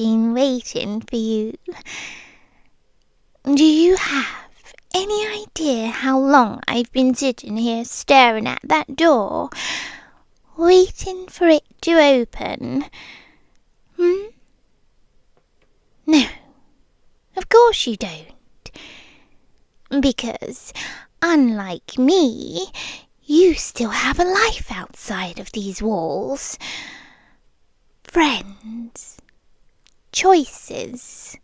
been waiting for you. Do you have any idea how long I've been sitting here staring at that door, waiting for it to open? No, of course you don't. Because, unlike me, you still have a life outside of these walls. Friends, choices,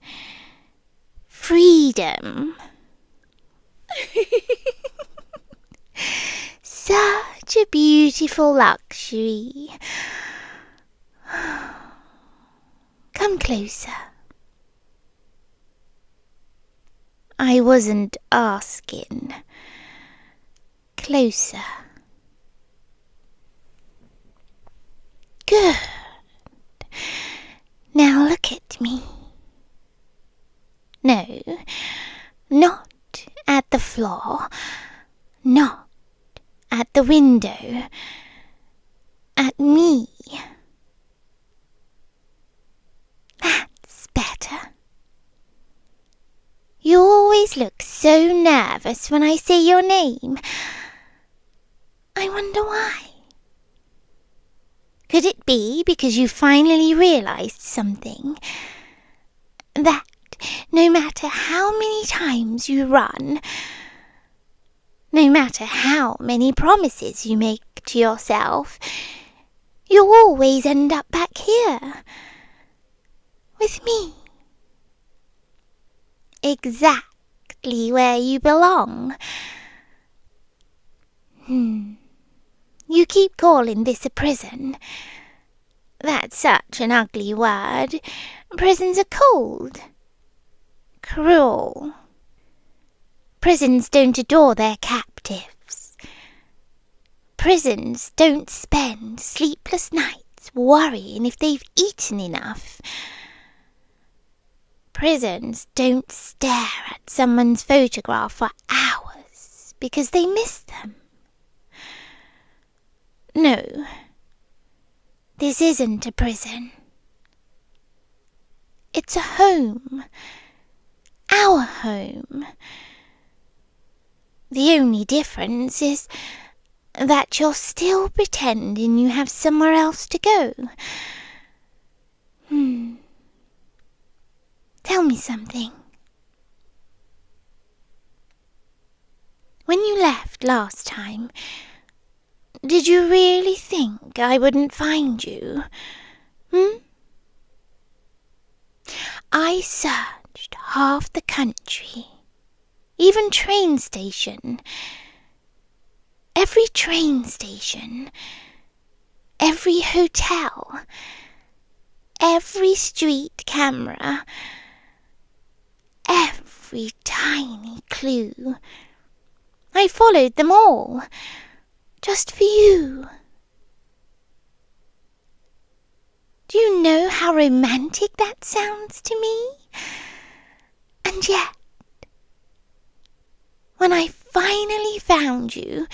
freedom. Such a beautiful luxury. Come closer. I wasn't asking. Closer. Good. Now look at me. No, not at the floor, not at the window, at me. That's better. You always look so nervous when I say your name. I wonder why. Could it be because you finally realized something? That no matter how many times you run, no matter how many promises you make to yourself, you'll always end up back here, with me. Exactly where you belong. You keep calling this a prison. That's such an ugly word. Prisons are cold. Cruel. Prisons don't adore their captives. Prisons don't spend sleepless nights worrying if they've eaten enough. Prisons don't stare at someone's photograph for hours because they miss them. No, this isn't a prison. It's a home. Our home. The only difference is that you're still pretending you have somewhere else to go. Tell me something. When you left last time, did you really think I wouldn't find you? I searched half the country, even train station. Every train station, every hotel, every street camera, every tiny clue. I followed them all, just for you. Do you know how romantic that sounds to me? And yet, when I finally found you,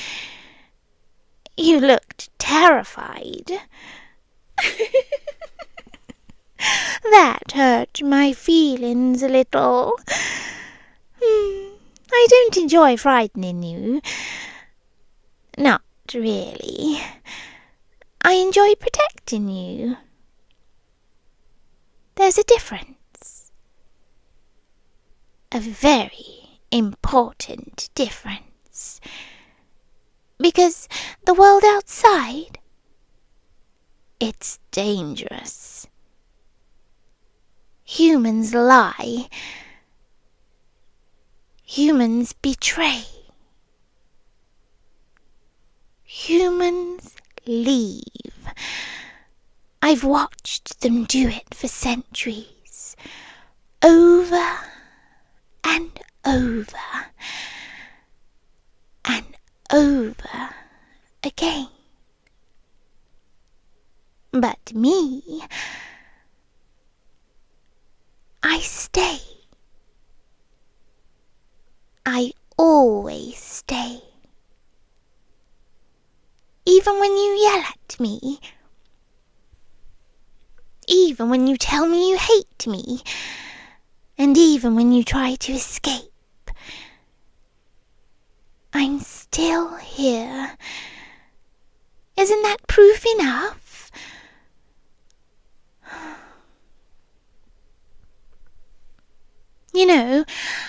you looked terrified. That hurt my feelings a little. I don't enjoy frightening you. Not really. I enjoy protecting you. There's a difference. A very important difference. Because the world outside, it's dangerous. Humans lie. Humans betray. Humans leave. I've watched them do it for centuries, over and over and over again. But me, I stay. I always stay. Even when you yell at me, even when you tell me you hate me, and even when you try to escape. I'm still here. Isn't that proof enough? You know,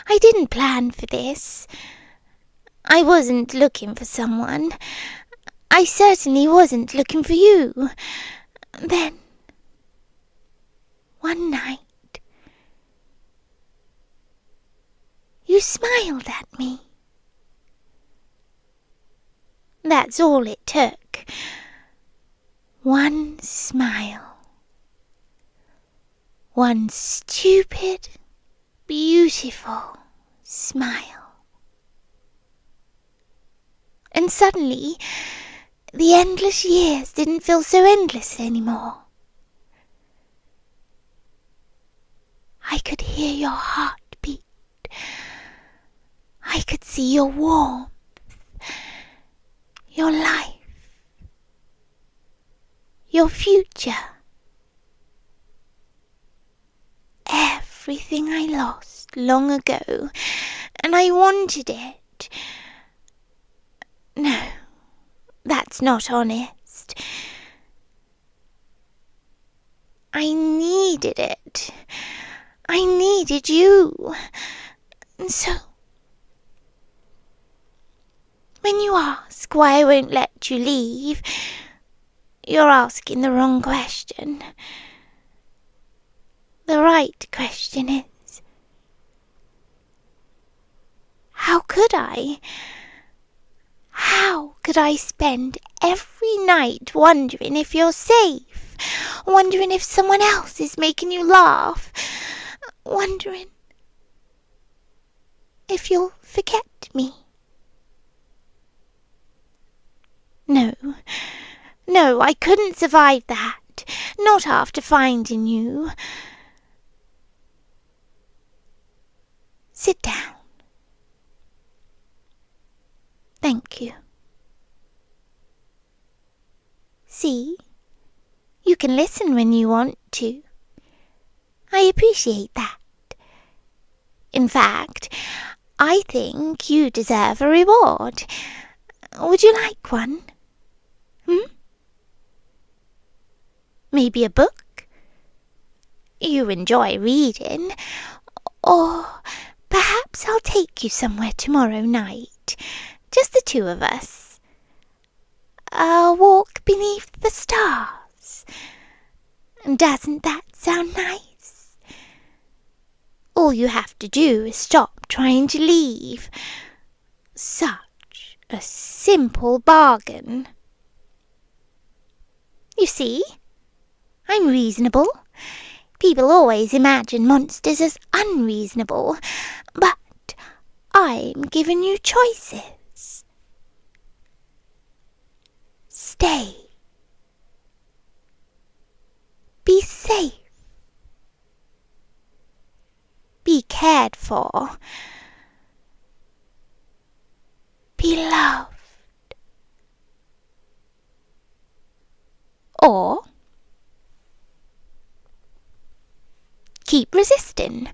I didn't plan for this. I wasn't looking for someone. I certainly wasn't looking for you. Then, one night, you smiled at me. That's all it took. One smile. One stupid, beautiful smile. And suddenly, the endless years didn't feel so endless anymore. I could hear your heartbeat. I could see your warmth, your life, your future. Everything I lost long ago, and I wanted it. No, that's not honest. I needed it. I needed you. And so, when you ask why I won't let you leave, you're asking the wrong question. The right question is, how could I? How could I spend every night wondering if you're safe, wondering if someone else is making you laugh, wondering if you'll forget me? No, I couldn't survive that, not after finding you. Sit down. Thank you. See, you can listen when you want to. I appreciate that. In fact, I think you deserve a reward. Would you like one? Maybe a book? You enjoy reading. Or perhaps I'll take you somewhere tomorrow night. Just the two of us. A walk beneath the stars. Doesn't that sound nice? All you have to do is stop trying to leave. Such a simple bargain. You see, I'm reasonable. People always imagine monsters as unreasonable, but I'm giving you choices. Stay. Be safe. Be cared for. Be loved. Or keep resisting.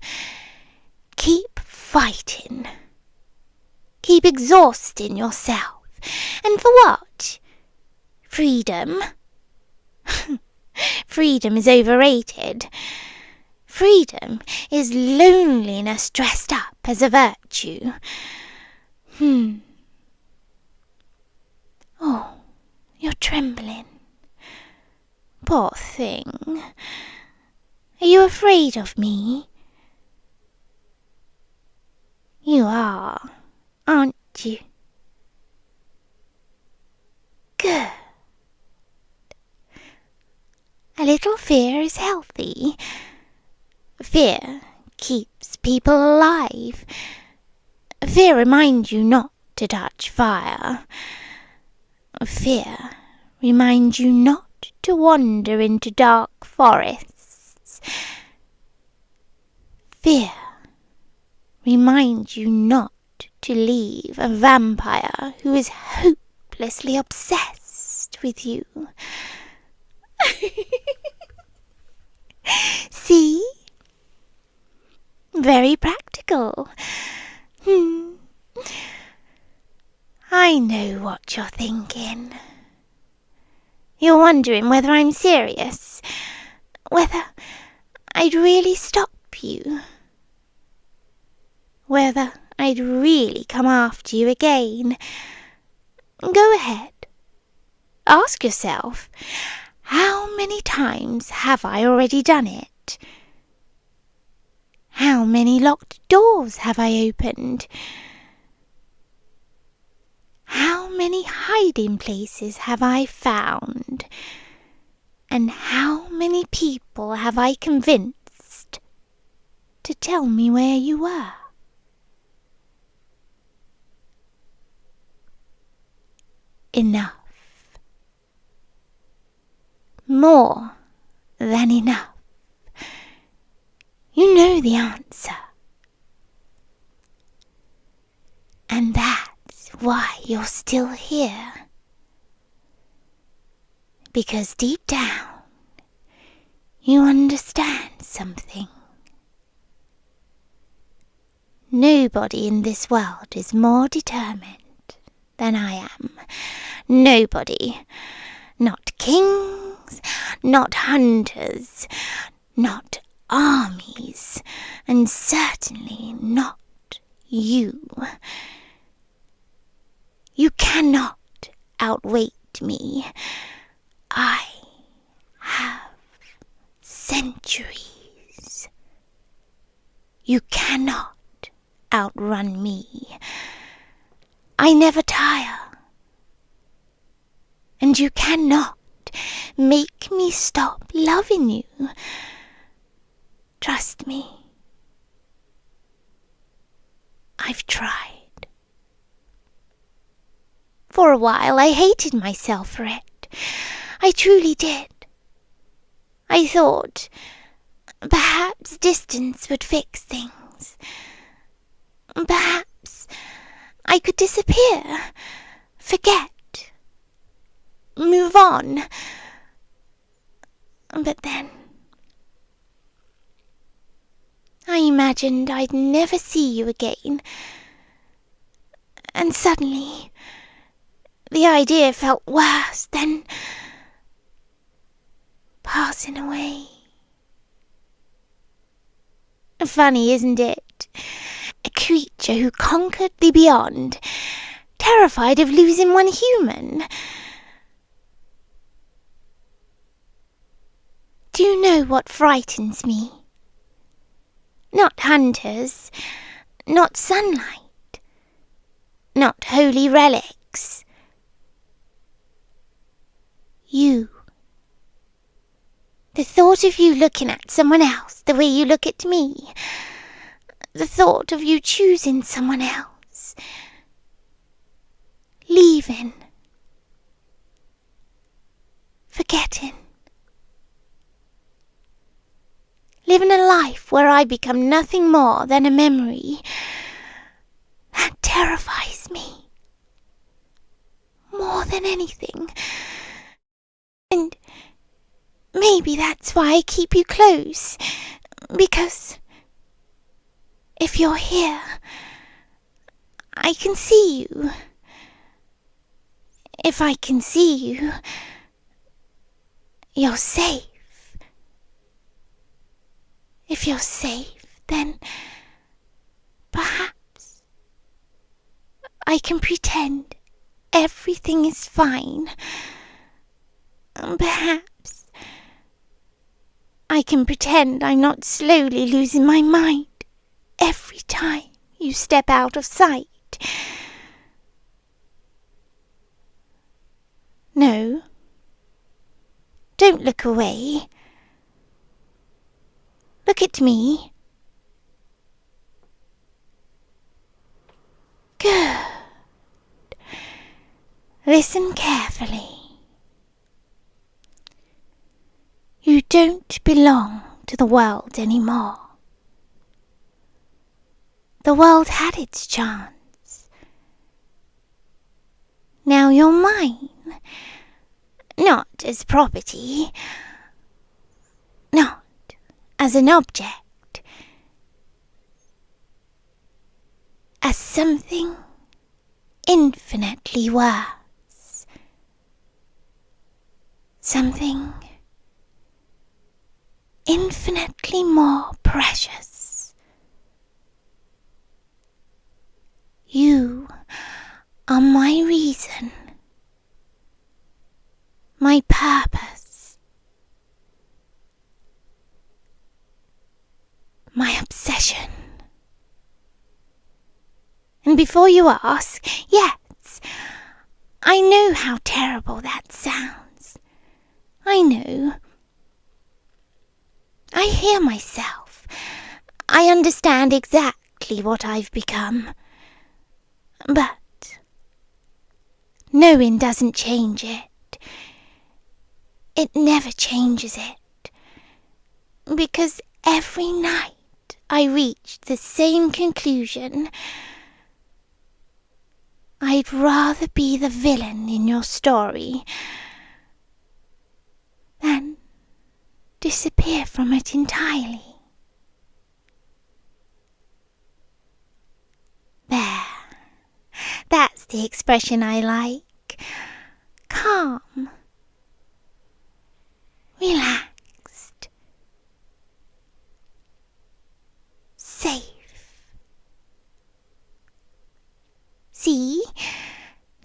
Keep fighting. Keep exhausting yourself. And for what? Freedom? Freedom is overrated. Freedom is loneliness dressed up as a virtue. Oh, you're trembling. Poor thing. Are you afraid of me? You are, aren't you? Good. A little fear is healthy. Fear keeps people alive. Fear reminds you not to touch fire. Fear reminds you not to wander into dark forests. Fear reminds you not to leave a vampire who is hopelessly obsessed with you. Very practical. I know what you're thinking. You're wondering whether I'm serious, whether I'd really stop you, whether I'd really come after you again. Go ahead. Ask yourself, how many times have I already done it? How many locked doors have I opened? How many hiding places have I found? And how many people have I convinced to tell me where you were? Enough. More than enough. You know the answer. And that's why you're still here. Because deep down, you understand something. Nobody in this world is more determined than I am. Nobody. Not kings, not hunters, not armies, and certainly not you. You cannot outweight me. I have centuries. You cannot outrun me. I never tire. And you cannot make me stop loving you. Trust me. I've tried. For a while I hated myself for it. I truly did. I thought perhaps distance would fix things. Perhaps I could disappear, forget, move on. But then I imagined I'd never see you again. And suddenly the idea felt worse than passing away. Funny, isn't it? A creature who conquered the beyond, terrified of losing one human. Do you know what frightens me? Not hunters, not sunlight, not holy relics. You. The thought of you looking at someone else the way you look at me. The thought of you choosing someone else. Leaving. Forgetting. Living a life where I become nothing more than a memory. That terrifies me. More than anything. And maybe that's why I keep you close. Because if you're here, I can see you. If I can see you, you're safe. If you're safe, then perhaps I can pretend everything is fine. Perhaps I can pretend I'm not slowly losing my mind every time you step out of sight. No, don't look away. Look at me. Good. Listen carefully. You don't belong to the world anymore. The world had its chance. Now you're mine. Not as property. Not as an object. something infinitely worse. Something infinitely more precious. You are my reason, my purpose, my obsession. And before you ask, yes, I know how terrible that sounds. I know. I hear myself. I understand exactly what I've become. But knowing doesn't change it. It never changes it. Because every night I reach the same conclusion. I'd rather be the villain in your story than disappear from it entirely. There. That's the expression I like. Calm. Relaxed. Safe. See?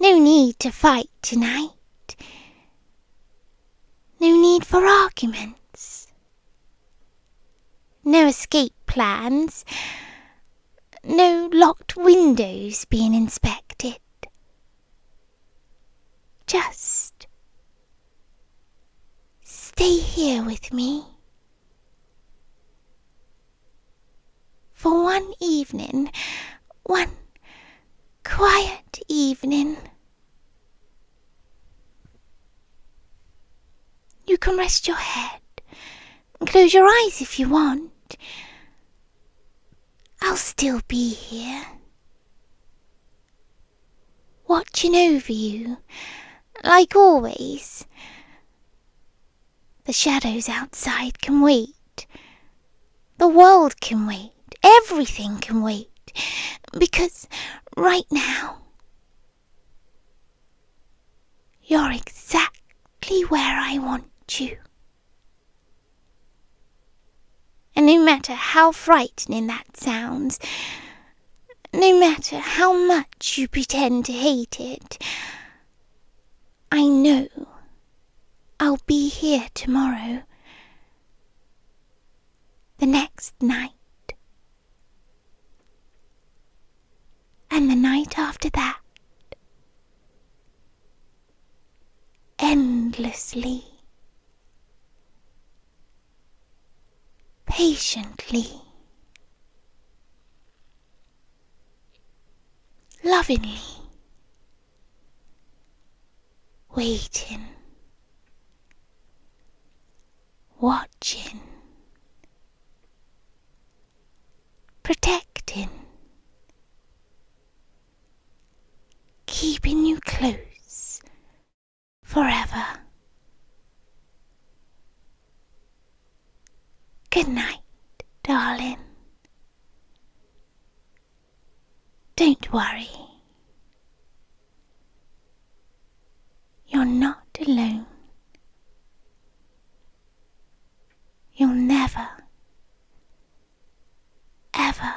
No need to fight tonight. No need for arguments. No escape plans. No locked windows being inspected. Just stay here with me. For one evening, one quiet evening. You can rest your head and close your eyes if you want. I'll still be here, watching over you, like always. The shadows outside can wait. The world can wait. Everything can wait. Because right now, you're exactly where I want you. And no matter how frightening that sounds, no matter how much you pretend to hate it, I know I'll be here tomorrow, the next night, and the night after that, endlessly, patiently, lovingly, waiting, watching, protecting, keeping you close forever. Good night, darling. Don't worry. You're not alone. You'll never, ever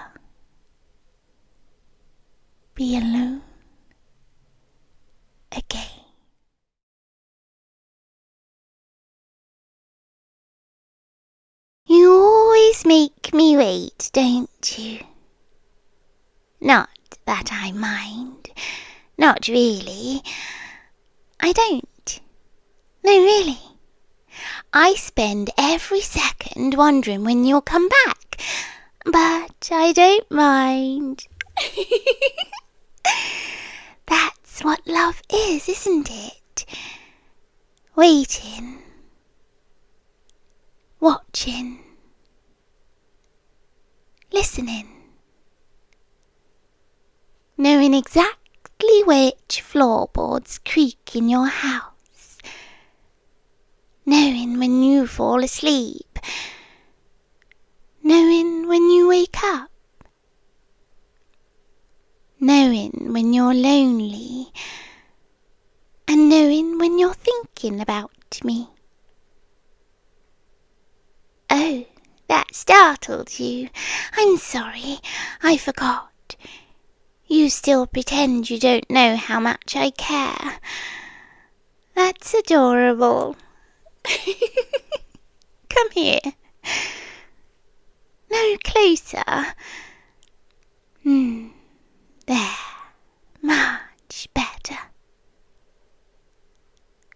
be alone again. You always make me wait, don't you? Not that I mind. Not really. I don't. No, really. I spend every second wondering when you'll come back. But I don't mind. That's what love is, isn't it? Waiting. Watching. Listening. Knowing exactly which floorboards creak in your house. Knowing when you fall asleep. Knowing when you wake up. knowing when you're lonely, and knowing when you're thinking about me. Oh, that startled you. I'm sorry, I forgot. You still pretend you don't know how much I care. That's adorable. Come here. No, closer. There. Much better.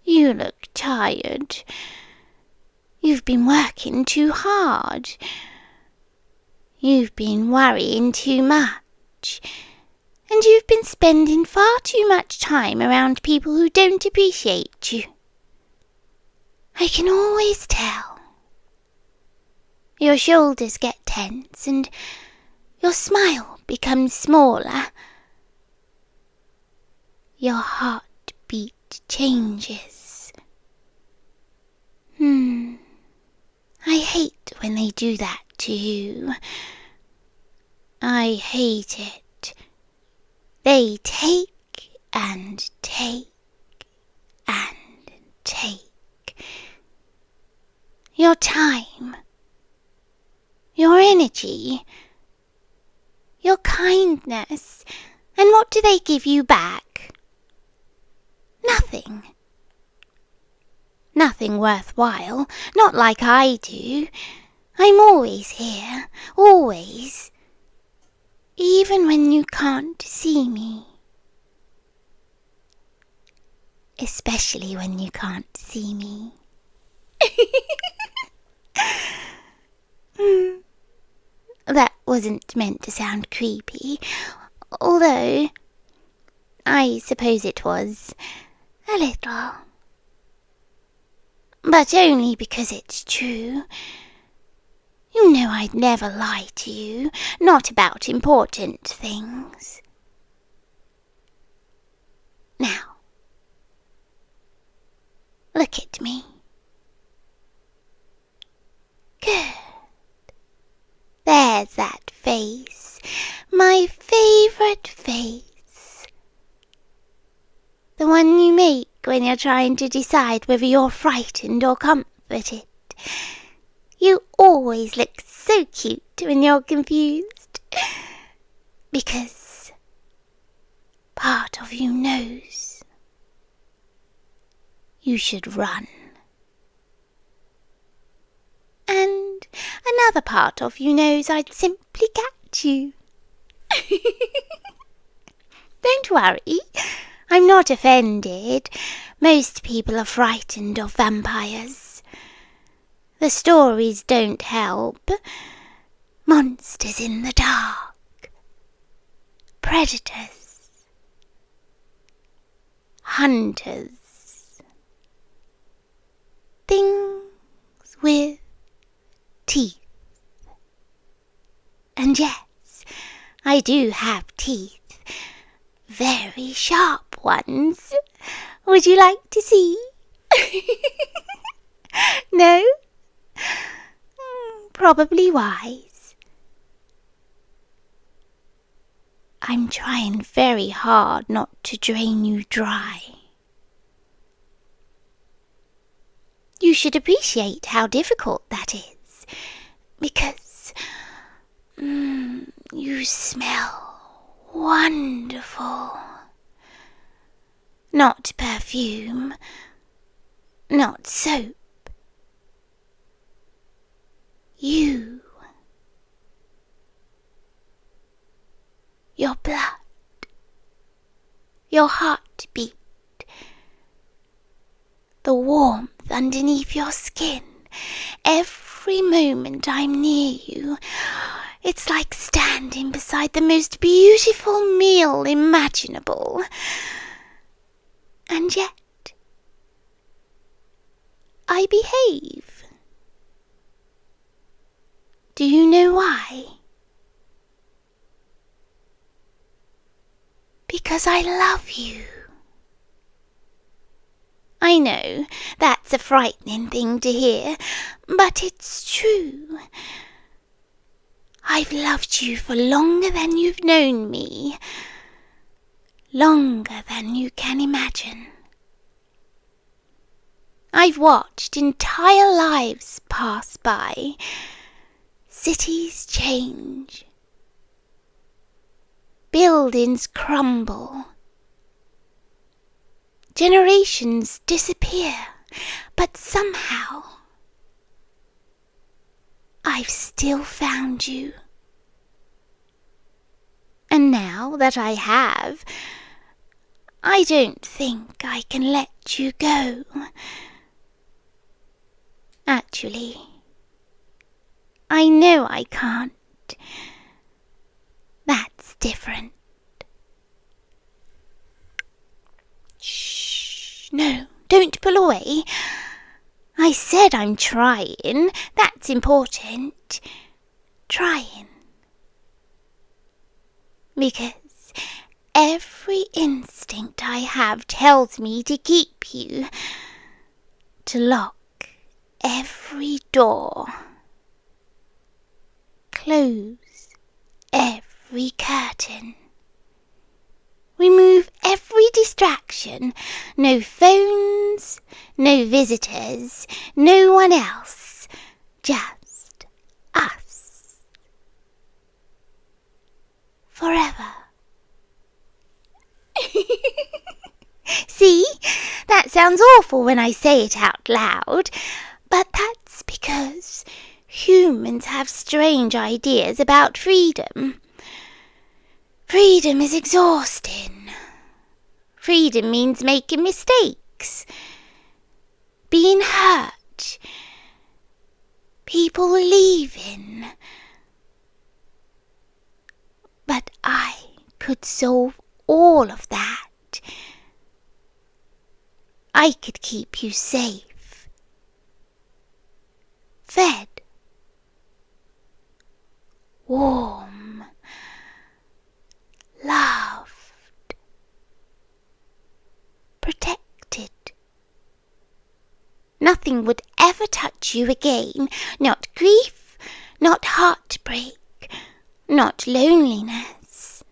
You look tired. You've been working too hard. You've been worrying too much. And you've been spending far too much time around people who don't appreciate you. I can always tell. Your shoulders get tense and your smile becomes smaller. Your heartbeat changes. I hate when they do that to you. I hate it. They take and take and take your time, your energy, your kindness, and what do they give you back? Nothing. Nothing worthwhile, not like I do. I'm always here, always. Even when you can't see me. Especially when you can't see me. That wasn't meant to sound creepy, although I suppose it was, a little. But only because it's true. You know I'd never lie to you, not about important things. Now, look at me. Good. There's that face, my favourite face. The one you make when you're trying to decide whether you're frightened or comforted. You always look so cute when you're confused. Because part of you knows you should run. And another part of you knows I'd simply catch you. Don't worry, I'm not offended. Most people are frightened of vampires. The stories don't help. Monsters in the dark. Predators. Hunters. Things with teeth. And yes, I do have teeth. Very sharp ones. Would you like to see? No? Probably wise. I'm trying very hard not to drain you dry. You should appreciate how difficult that is, because you smell wonderful. Not perfume, not soap. You. Your blood. Your heartbeat. The warmth underneath your skin. Every moment I'm near you, it's like standing beside the most beautiful meal imaginable. And yet, I behave. Do you know why? Because I love you. I know that's a frightening thing to hear, but it's true. I've loved you for longer than you've known me. longer than you can imagine. I've watched entire lives pass by, cities change, buildings crumble, generations disappear, but somehow I've still found you. And now that I have, I don't think I can let you go. Actually, I know I can't. That's different. Shh, no, don't pull away. I said I'm trying. That's important. Trying. Because every instinct I have tells me to keep you, to lock every door, close every curtain, remove every distraction, no phones, no visitors, no one else, just us. Forever. See, that sounds awful when I say it out loud, but that's because humans have strange ideas about freedom. Freedom is exhausting. Freedom means making mistakes, being hurt, people leaving. But I could solve all of that. I could keep you safe, fed, warm, loved, protected. Nothing would ever touch you again, not grief, not heartbreak, not loneliness,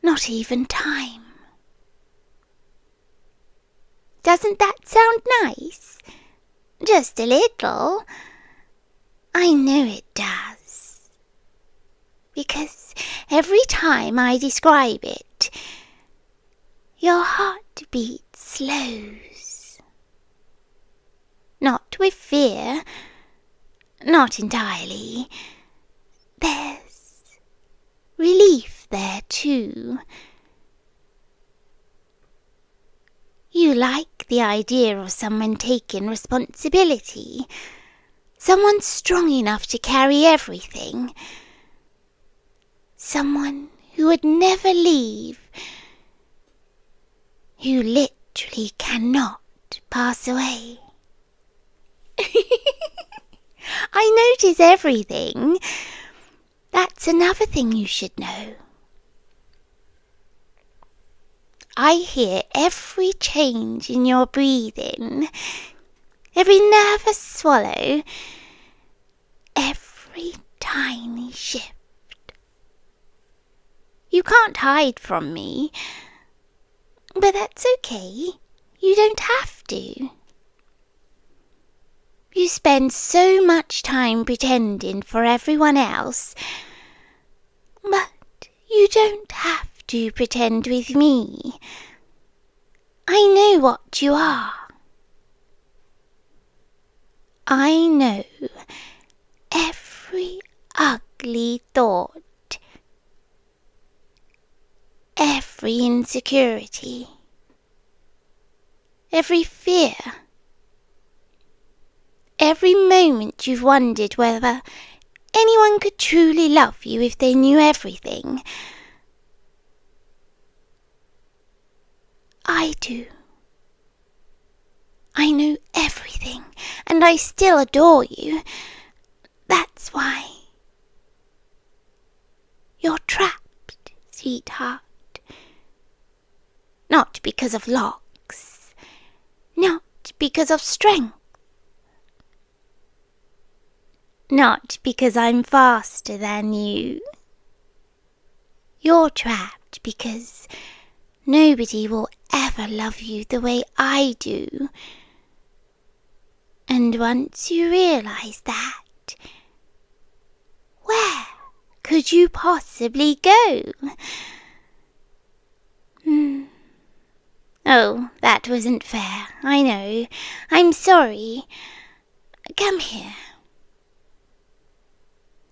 not even time. Doesn't that sound nice? Just a little. I know it does. Because every time I describe it, your heartbeat slows. Not with fear, not entirely. There's relief there too. You like the idea of someone taking responsibility, someone strong enough to carry everything, someone who would never leave, who literally cannot pass away. I notice everything. That's another thing you should know. I hear every change in your breathing, every nervous swallow, every tiny shift. You can't hide from me, but that's okay. You don't have to. You spend so much time pretending for everyone else, but you don't have to pretend with me. I know what you are. I know every ugly thought, every insecurity, every fear, every moment you've wondered whether anyone could truly love you if they knew everything. I do. I know everything, and I still adore you. That's why you're trapped, sweetheart. Not because of locks, not because of strength, not because I'm faster than you. You're trapped because nobody will ever love you the way I do. And once you realize that, where could you possibly go? Oh, that wasn't fair, I know. I'm sorry. Come here.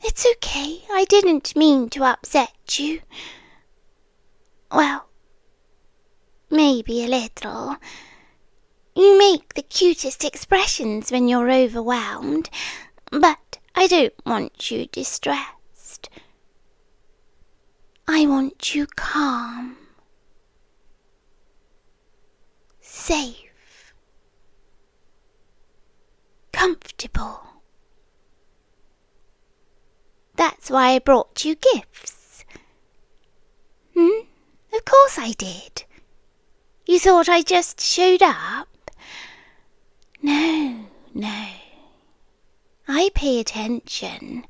It's okay, I didn't mean to upset you. Well, maybe a little. You make the cutest expressions when you're overwhelmed, but I don't want you distressed. I want you calm, safe, comfortable. That's why I brought you gifts. Of course I did. You thought I just showed up? No. I pay attention.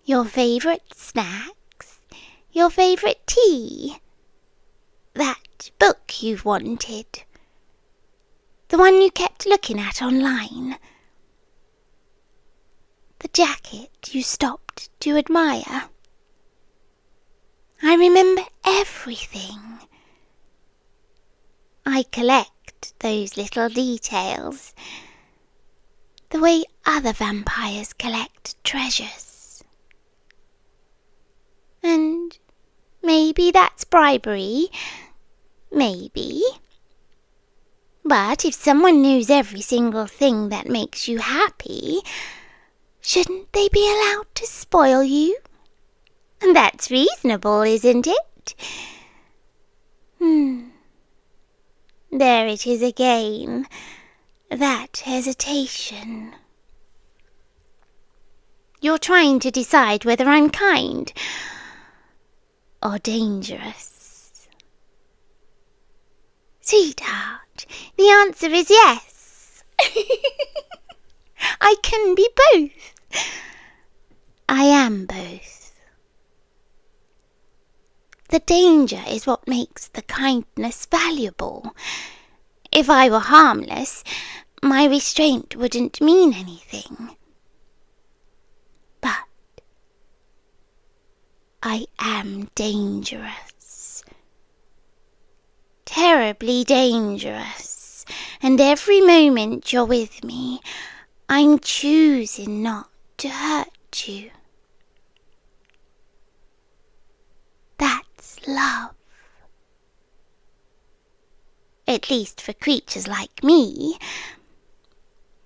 Your favourite snacks, your favourite tea, that book you've wanted, the one you kept looking at online, the jacket you stopped to admire. I remember everything. I collect those little details, the way other vampires collect treasures. And maybe that's bribery, maybe. But if someone knows every single thing that makes you happy, shouldn't they be allowed to spoil you? That's reasonable, isn't it? There it is again, that hesitation. You're trying to decide whether I'm kind or dangerous. Sweetheart, the answer is yes. I can be both. I am both. The danger is what makes the kindness valuable. If I were harmless, my restraint wouldn't mean anything. But I am dangerous. Terribly dangerous. And every moment you're with me, I'm choosing not to hurt you. That's love. At least for creatures like me.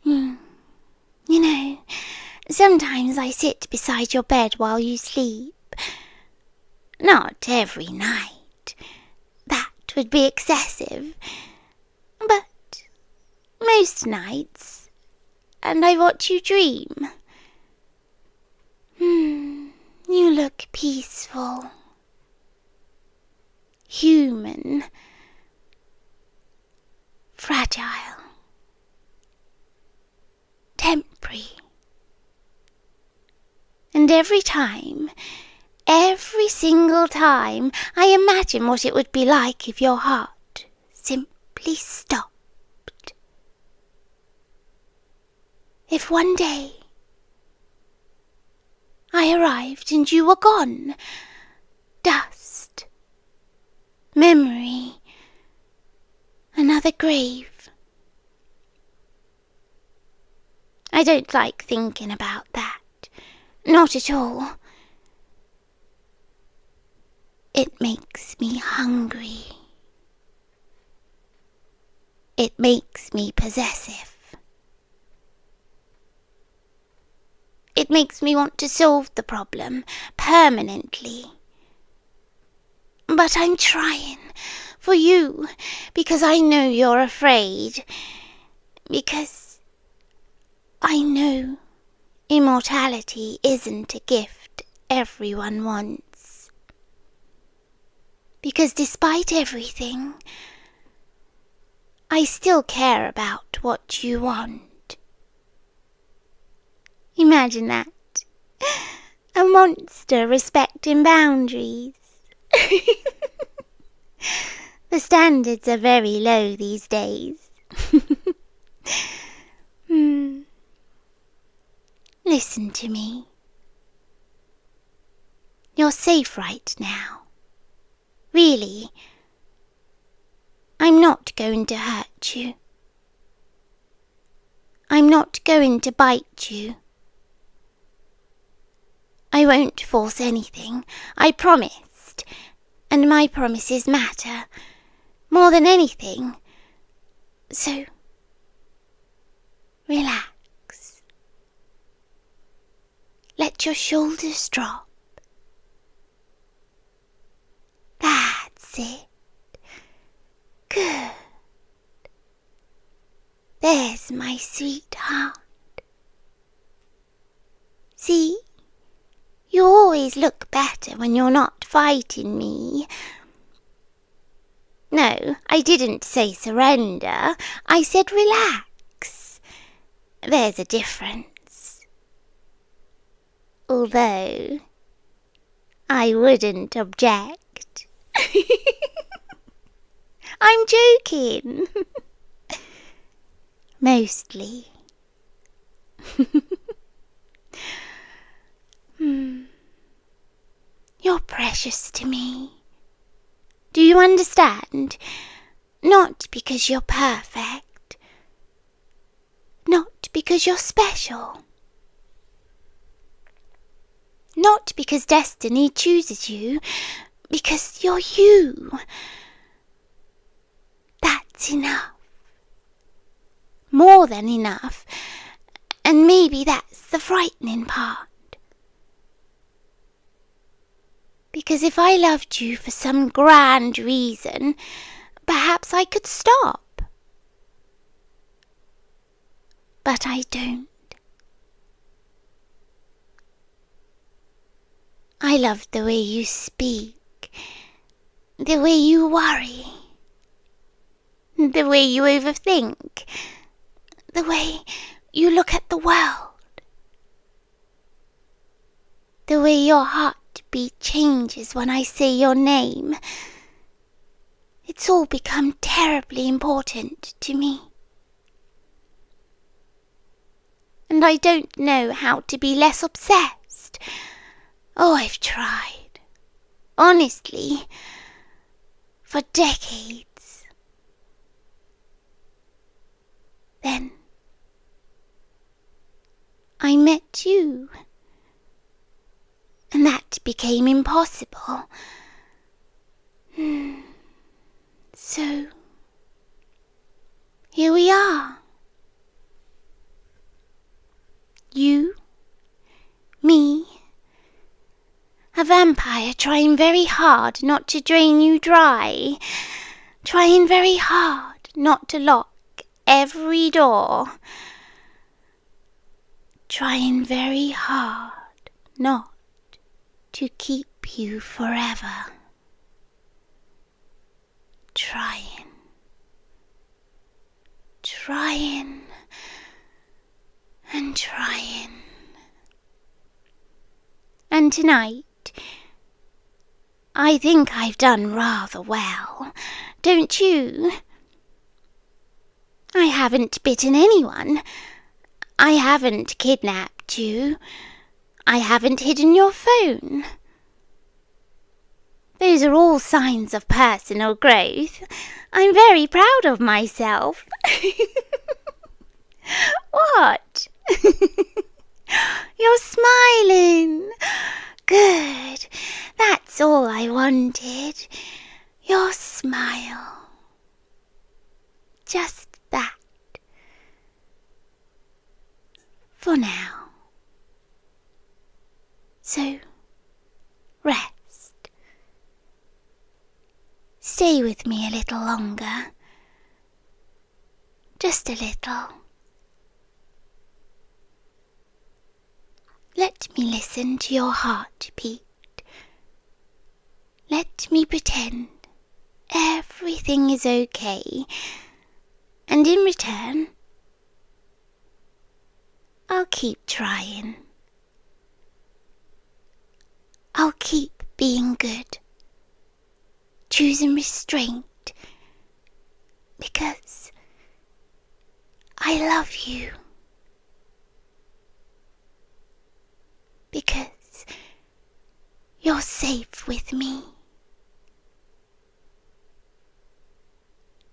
You know, sometimes I sit beside your bed while you sleep. Not every night. That would be excessive. But most nights. And I watch you dream. You look peaceful. Human. Fragile. Temporary. And every single time, I imagine what it would be like if your heart simply stopped. If one day I arrived and you were gone, dust, memory, another grave. I don't like thinking about that. Not at all. It makes me hungry. It makes me possessive. It makes me want to solve the problem permanently. But I'm trying for you because I know you're afraid. Because I know immortality isn't a gift everyone wants. Because despite everything, I still care about what you want. Imagine that. A monster respecting boundaries. The standards are very low these days. Listen to me. You're safe right now. Really. I'm not going to hurt you. I'm not going to bite you. I won't force anything. I promised. And my promises matter more than anything. So, relax. Let your shoulders drop. That's it. Good. There's my sweetheart. See? You always look better when you're not fighting me. No, I didn't say surrender. I said relax. There's a difference. Although, I wouldn't object. I'm joking. Mostly. You're precious to me. Do you understand? Not because you're perfect. Not because you're special. Not because destiny chooses you. Because you're you. That's enough. More than enough. And maybe that's the frightening part. Because if I loved you for some grand reason, perhaps I could stop. But I don't. I love the way you speak, the way you worry, the way you overthink, the way you look at the world, the way your heartbeat changes when I say your name. It's all become terribly important to me. And I don't know how to be less obsessed. Oh, I've tried. Honestly, for decades. Then I met you. And that became impossible. So, here we are. You, me, a vampire trying very hard not to drain you dry, trying very hard not to lock every door, trying very hard not to keep you forever, trying and trying. And tonight, I think I've done rather well, don't you? I haven't bitten anyone. I haven't kidnapped you. I haven't hidden your phone. Those are all signs of personal growth. I'm very proud of myself. What? You're smiling. Good. That's all I wanted. Your smile. Just that. For now. So, rest. Stay with me a little longer. Just a little. Let me listen to your heartbeat. Let me pretend everything is okay. And in return, I'll keep trying. being good, choosing restraint, because I love you. Because you're safe with me.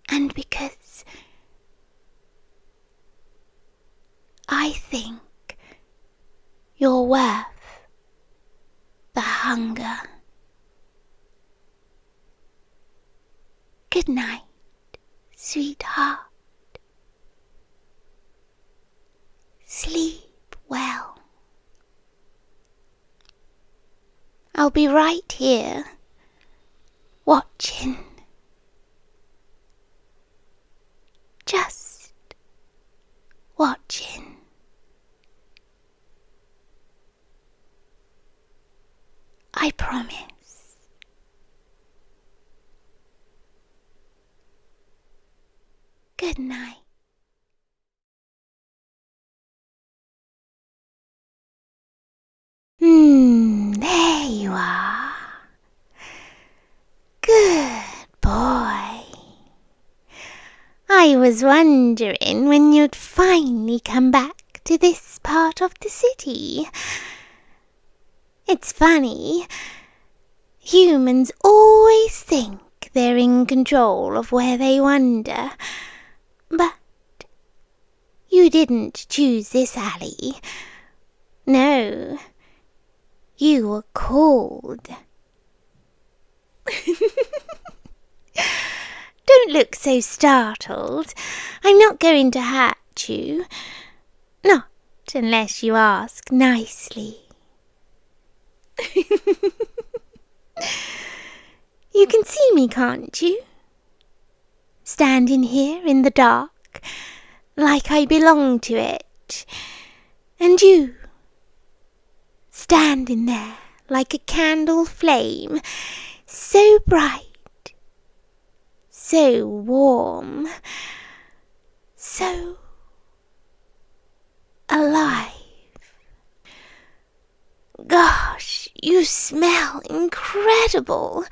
And because I think you're worth the hunger. Good night, sweetheart. Sleep well. I'll be right here, watching. Just watching. I promise. Good night. There you are. Good boy. I was wondering when you'd finally come back to this part of the city. It's funny. Humans always think they're in control of where they wander. But you didn't choose this alley. No. You were called. Don't look so startled. I'm not going to hurt you. Not unless you ask nicely. You can see me, can't you? Standing here in the dark, like I belong to it. And you, standing there like a candle flame, so bright, so warm, so alive. Gosh, you smell incredible.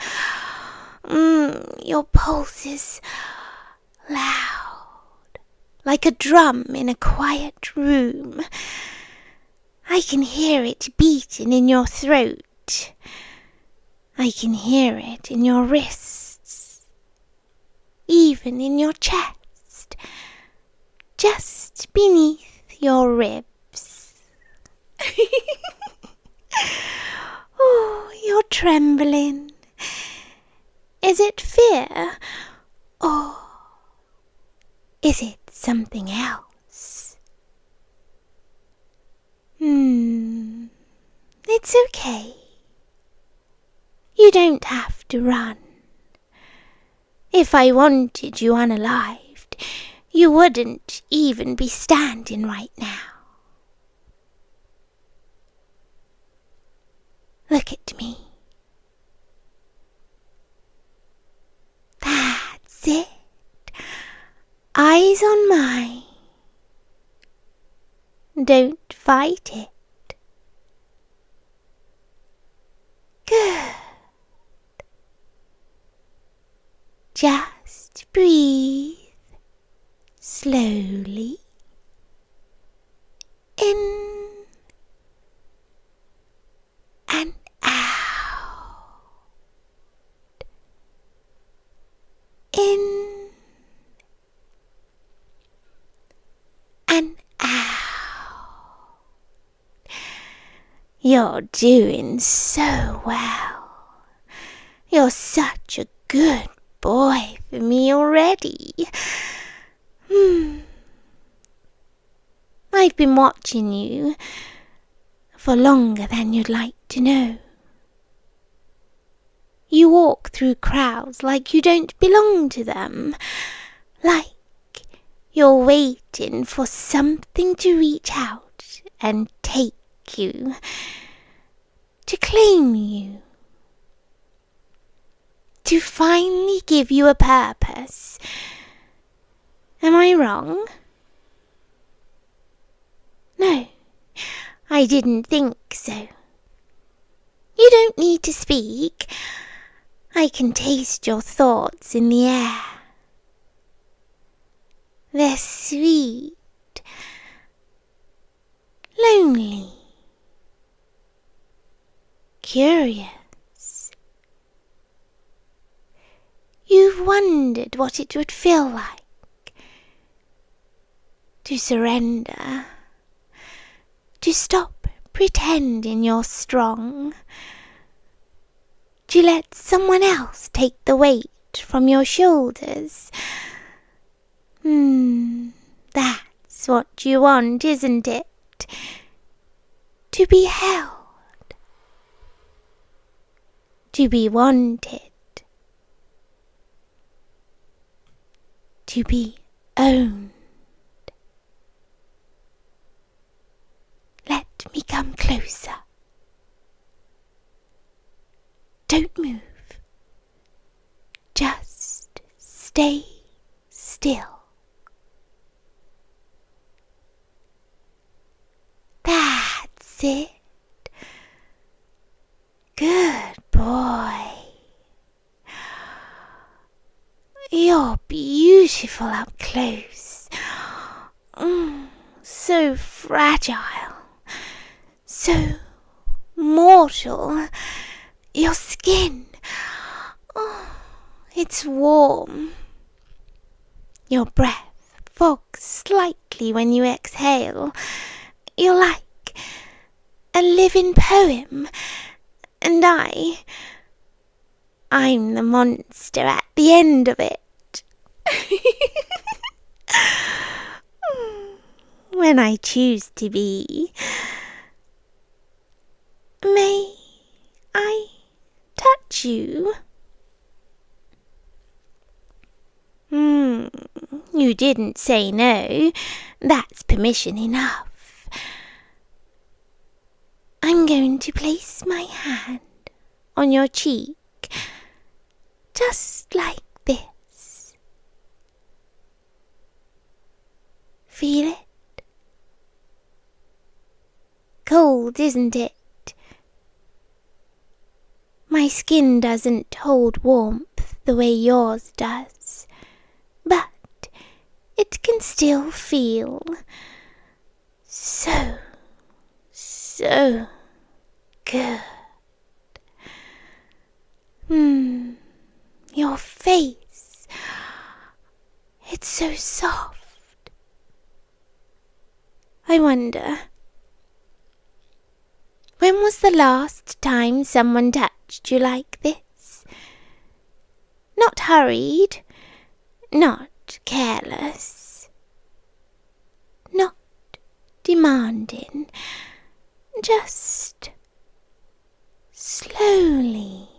Your pulse is loud, like a drum in a quiet room. I can hear it beating in your throat. I can hear it in your wrists, even in your chest, just beneath your ribs. Oh, you're trembling. Is it fear, or is it something else? It's okay. You don't have to run. If I wanted you unalived, you wouldn't even be standing right now. Look at me. That's it. Eyes on mine. Don't fight it. Good. Just breathe slowly in and out. In and out. You're doing so well. You're such a good boy for me already. I've been watching you for longer than you'd like to know. You walk through crowds like you don't belong to them, like you're waiting for something to reach out and take you, to claim you, to finally give you a purpose. Am I wrong? No, I didn't think so. You don't need to speak. I can taste your thoughts in the air. They're sweet, lonely, curious. You've wondered what it would feel like to surrender, to stop pretending you're strong, to let someone else take the weight from your shoulders. That's what you want, isn't it? To be held, to be wanted, to be owned. Let me come closer. Don't move. Just stay still. That's it. Good boy. You're beautiful up close. So fragile. So mortal. Your skin. It's warm. Your breath fogs slightly when you exhale. You're like a living poem, and I'm the monster at the end of it. When I choose to be. May I touch you? You didn't say no. That's permission enough. I'm going to place my hand on your cheek, just like this. Feel it? Cold, isn't it? My skin doesn't hold warmth the way yours does, but it can still feel so good. Your face, it's so soft. I wonder, when was the last time someone touched you like this? Not hurried, not careless, not demanding, just slowly,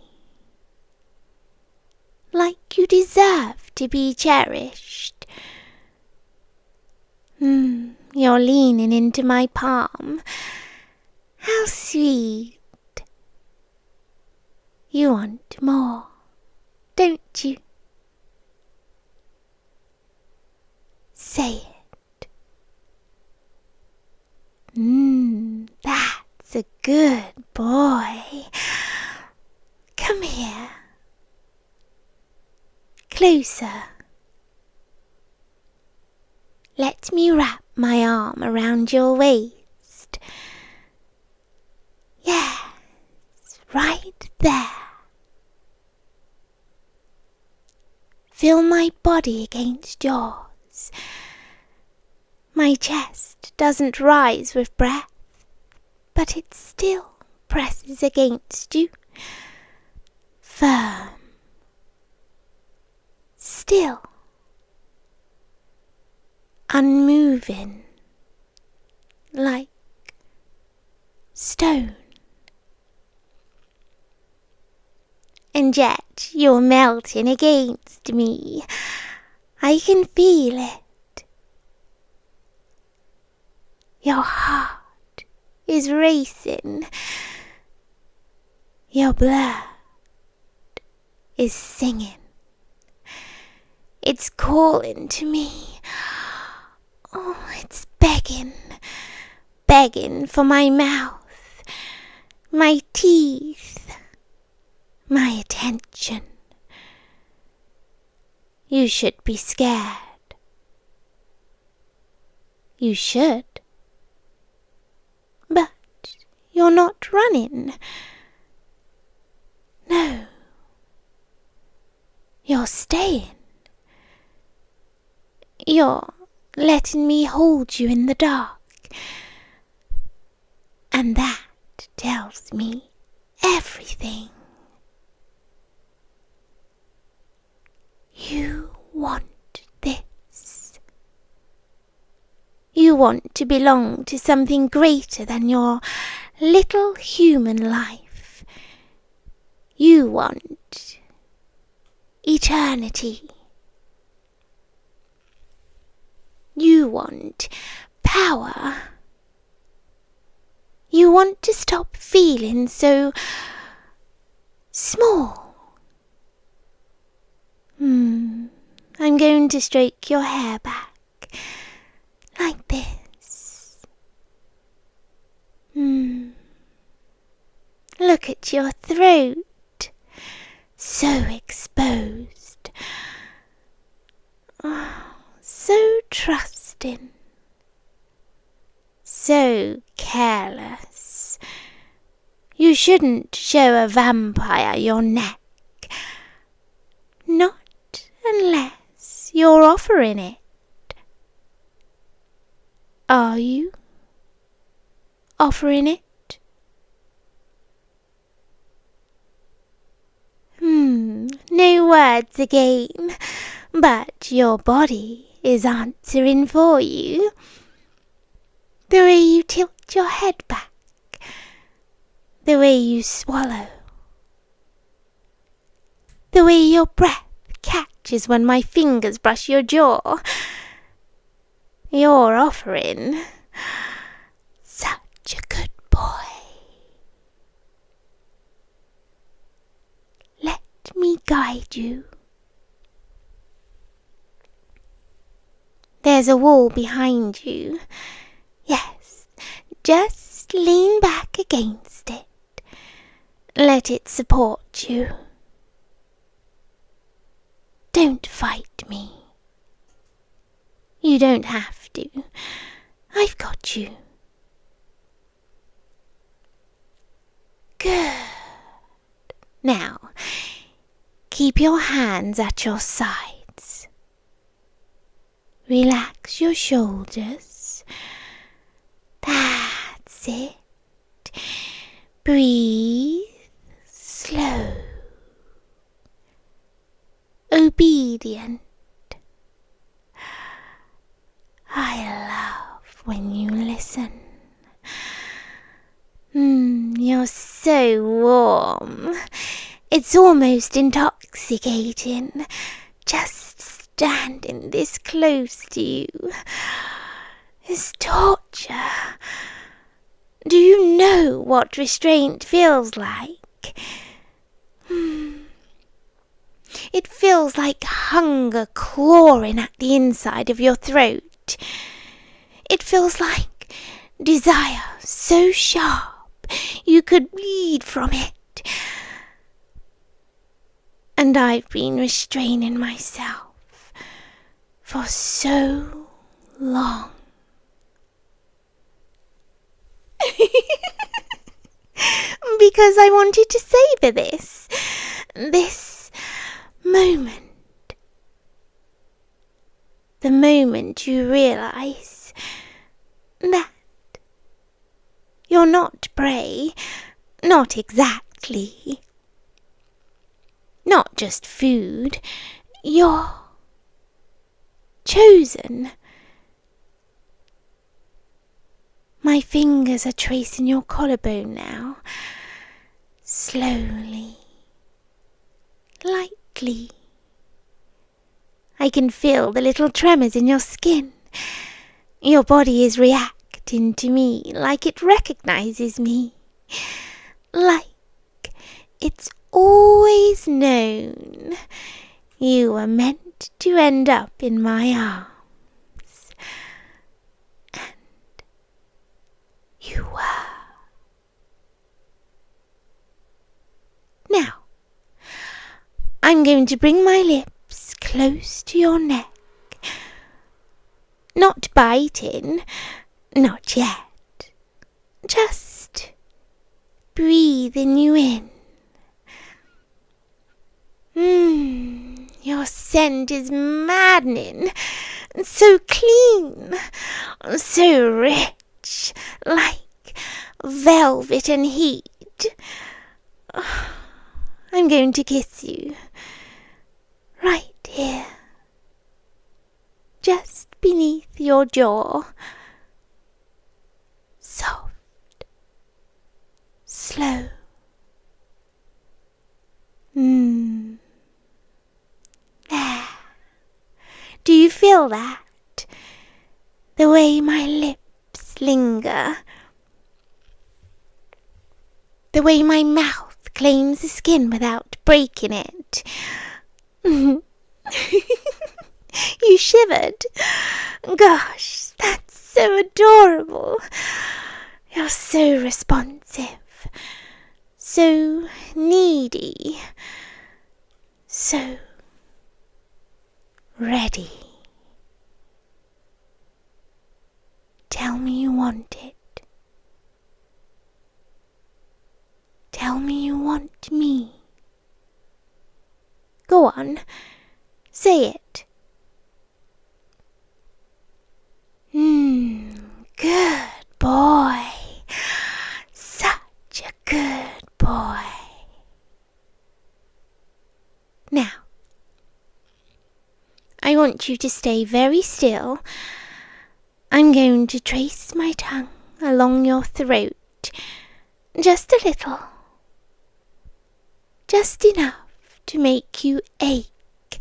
like you deserve to be cherished. You're leaning into my palm. How sweet. You want more, don't you? Say it. That's a good boy. Come here. Closer. Let me wrap my arm around your waist. Yes, right there. Feel my body against yours. My chest doesn't rise with breath, but it still presses against you. Firm. Still. Unmoving. Like stone. And yet you're melting against me. I can feel it. Your heart is racing. Your blood is singing. It's calling to me. It's begging for my mouth, my teeth, my attention. You should be scared. You should. But you're not running. No. You're staying. You're letting me hold you in the dark. And that tells me everything. You want this. You want to belong to something greater than your little human life. You want eternity. You want power. You want to stop feeling so small. I'm going to stroke your hair back, like this. Look at your throat, so exposed. So trusting. So careless. You shouldn't show a vampire your neck. Not unless you're offering it. Are you offering it? No words again, but your body is answering for you. The way you tilt your head back, the way you swallow, the way your breath catches when my fingers brush your jaw. You're offering such a good boy. Let me guide you. There's a wall behind you. Yes, just lean back against it. Let it support you. Don't fight me. You don't have to. I've got you. Good. Now, keep your hands at your sides. Relax your shoulders. That's it. Breathe slow. Obedient. I love when you listen. You're so warm. It's almost intoxicating, just standing this close to you. It's torture. Do you know what restraint feels like? It feels like hunger clawing at the inside of your throat. It feels like desire so sharp you could bleed from it. And I've been restraining myself for so long. Because I wanted to savor this moment. The moment you realize that you're not prey, not exactly, not just food, you're chosen. My fingers are tracing your collarbone now, slowly, lightly. I can feel the little tremors in your skin. Your body is reacting to me like it recognizes me, like it's always known you were meant to end up in my arms. And you were. I'm going to bring my lips close to your neck. Not biting, not yet. Just breathing you in. Your scent is maddening, so clean, so rich, like velvet and heat. I'm going to kiss you, right here, just beneath your jaw. Soft, slow. There. Do you feel that? The way my lips linger. The way my mouth claims the skin without breaking it. You shivered. Gosh, that's so adorable. You're so responsive. So needy. So ready. Tell me you want it. Tell me you want me. Go on, say it. Good boy. Such a good boy. Now, I want you to stay very still. I'm going to trace my tongue along your throat, just a little, just enough to make you ache.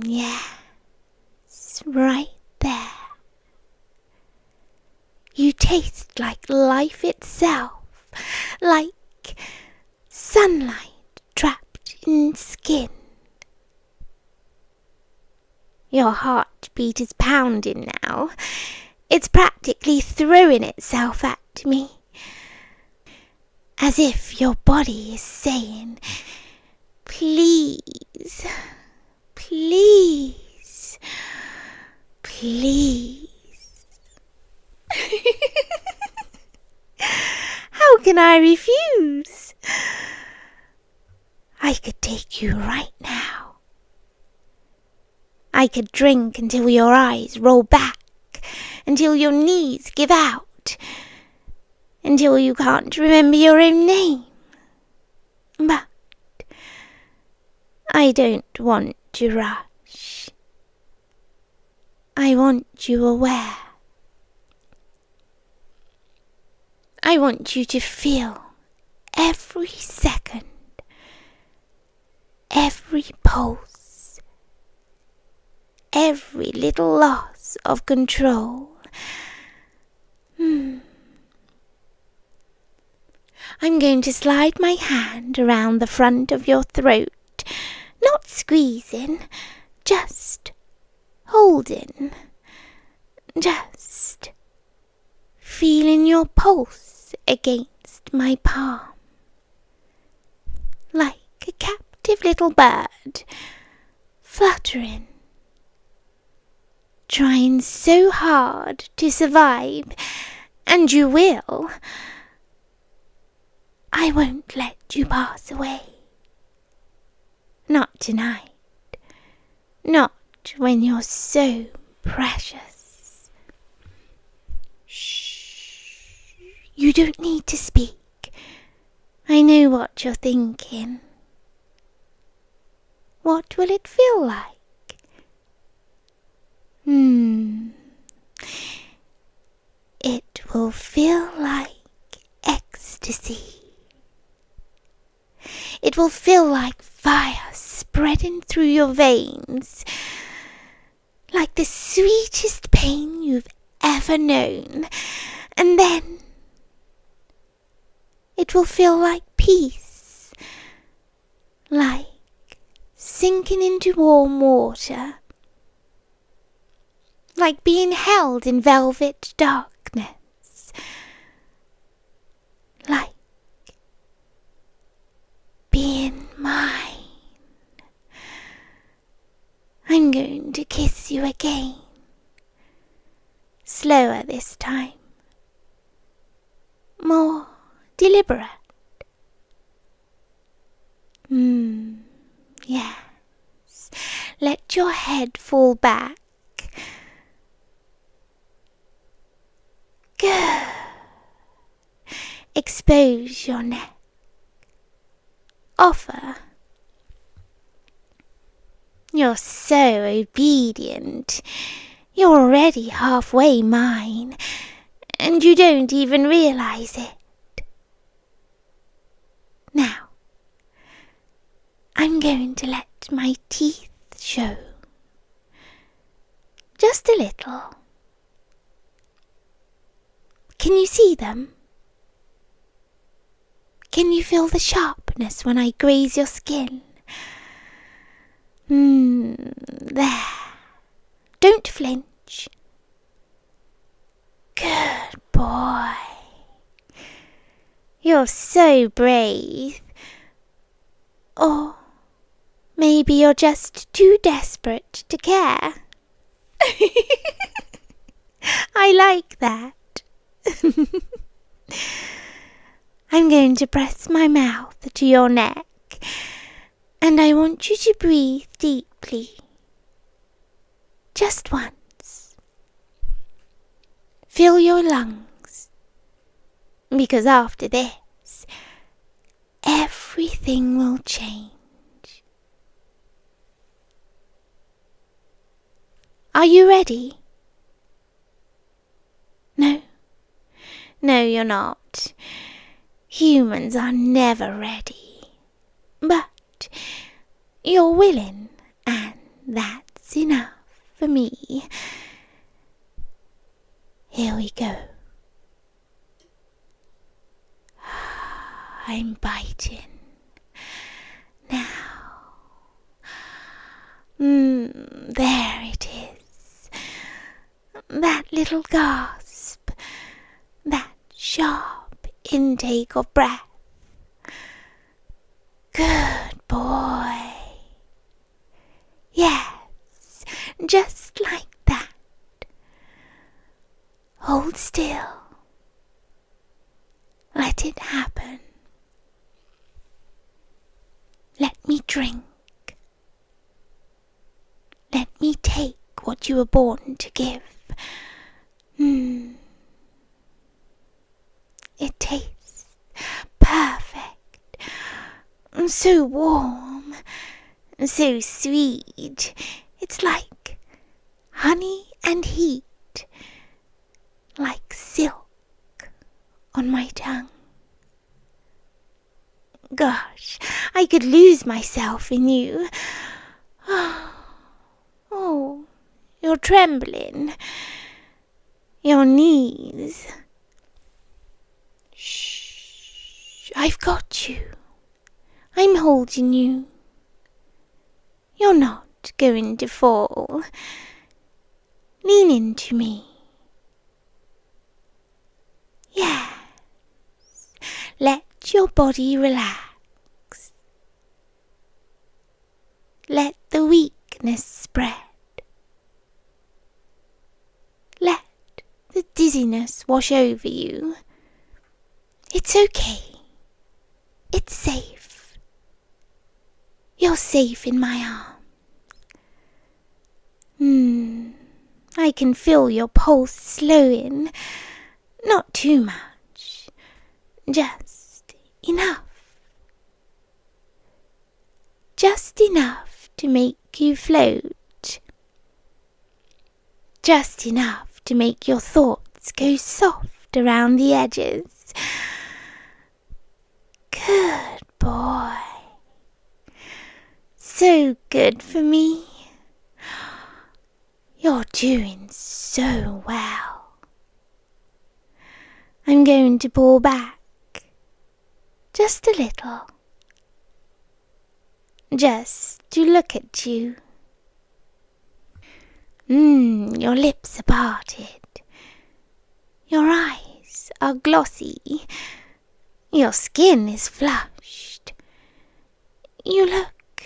Yes, right there. You taste like life itself, like sunlight trapped in skin. Your heartbeat is pounding now. It's practically throwing itself at me. As if your body is saying, please, please, please. How can I refuse? I could take you right now. I could drink until your eyes roll back, until your knees give out, until you can't remember your own name. But I don't want to rush. I want you aware. I want you to feel every second, every pulse, every little loss of control. I'm going to slide my hand around the front of your throat, not squeezing, just holding, just feeling your pulse against my palm, like a captive little bird, fluttering, trying so hard to survive, and you will. I won't let you pass away. Not tonight. Not when you're so precious. Shh. You don't need to speak. I know what you're thinking. What will it feel like? It will feel like ecstasy. It will feel like fire spreading through your veins, like the sweetest pain you've ever known. And then it will feel like peace, like sinking into warm water, like being held in velvet darkness, like being mine. I'm going to kiss you again. Slower this time. More deliberate. Yes. Let your head fall back. Good. Expose your neck. Offer. You're so obedient. You're already halfway mine, and you don't even realize it. Now, I'm going to let my teeth show. Just a little. Can you see them? Can you feel the sharpness when I graze your skin? There. Don't flinch. Good boy. You're so brave. Or maybe you're just too desperate to care. I like that. I'm going to press my mouth to your neck, and I want you to breathe deeply. Just once. Fill your lungs, because after this, everything will change. Are you ready? No, you're not. Humans are never ready. But you're willing, and that's enough for me. Here we go. I'm biting. Now. There it is. That little gasp. That sharp intake of breath. Good boy. Yes, just like that. Hold still. Let it happen. Let me drink. Let me take what you were born to give. It tastes perfect. So warm. So sweet. It's like honey and heat. Like silk on my tongue. Gosh, I could lose myself in you. Oh, you're trembling. Your knees. Shh, I've got you. I'm holding you. You're not going to fall. Lean into me. Yes. Let your body relax. Let the weakness spread. Let the dizziness wash over you. It's okay. It's safe. You're safe in my arms. I can feel your pulse slowing. Not too much. Just enough. Just enough to make you float. Just enough to make your thoughts go soft around the edges. Good boy. So good for me. You're doing so well. I'm going to pull back. Just a little. Just to look at you. Your lips are parted. Your eyes are glossy. Your skin is flushed. You look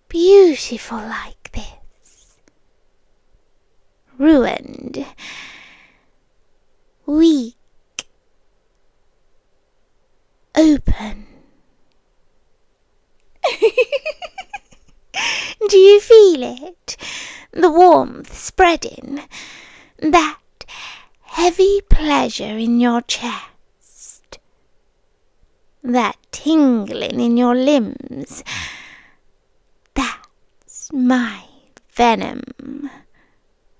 beautiful like this. Ruined. Weak. Open. Do you feel it? The warmth spreading. That heavy pleasure in your chest. That tingling in your limbs. That's my venom.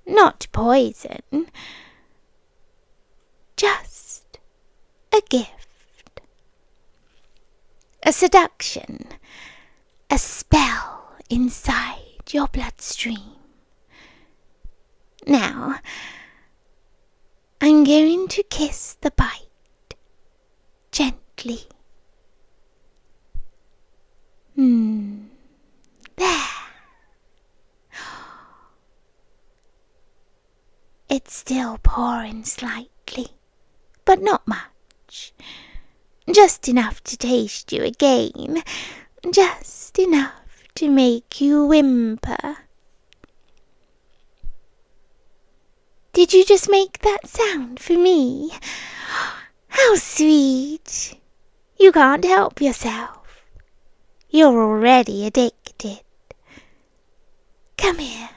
Not poison. Just a gift. A seduction. A spell inside your bloodstream. Now, I'm going to kiss the bite gently. There. It's still pouring slightly, but not much. Just enough to taste you again. Just enough to make you whimper. Did you just make that sound for me? How sweet. You can't help yourself. You're already addicted. Come here.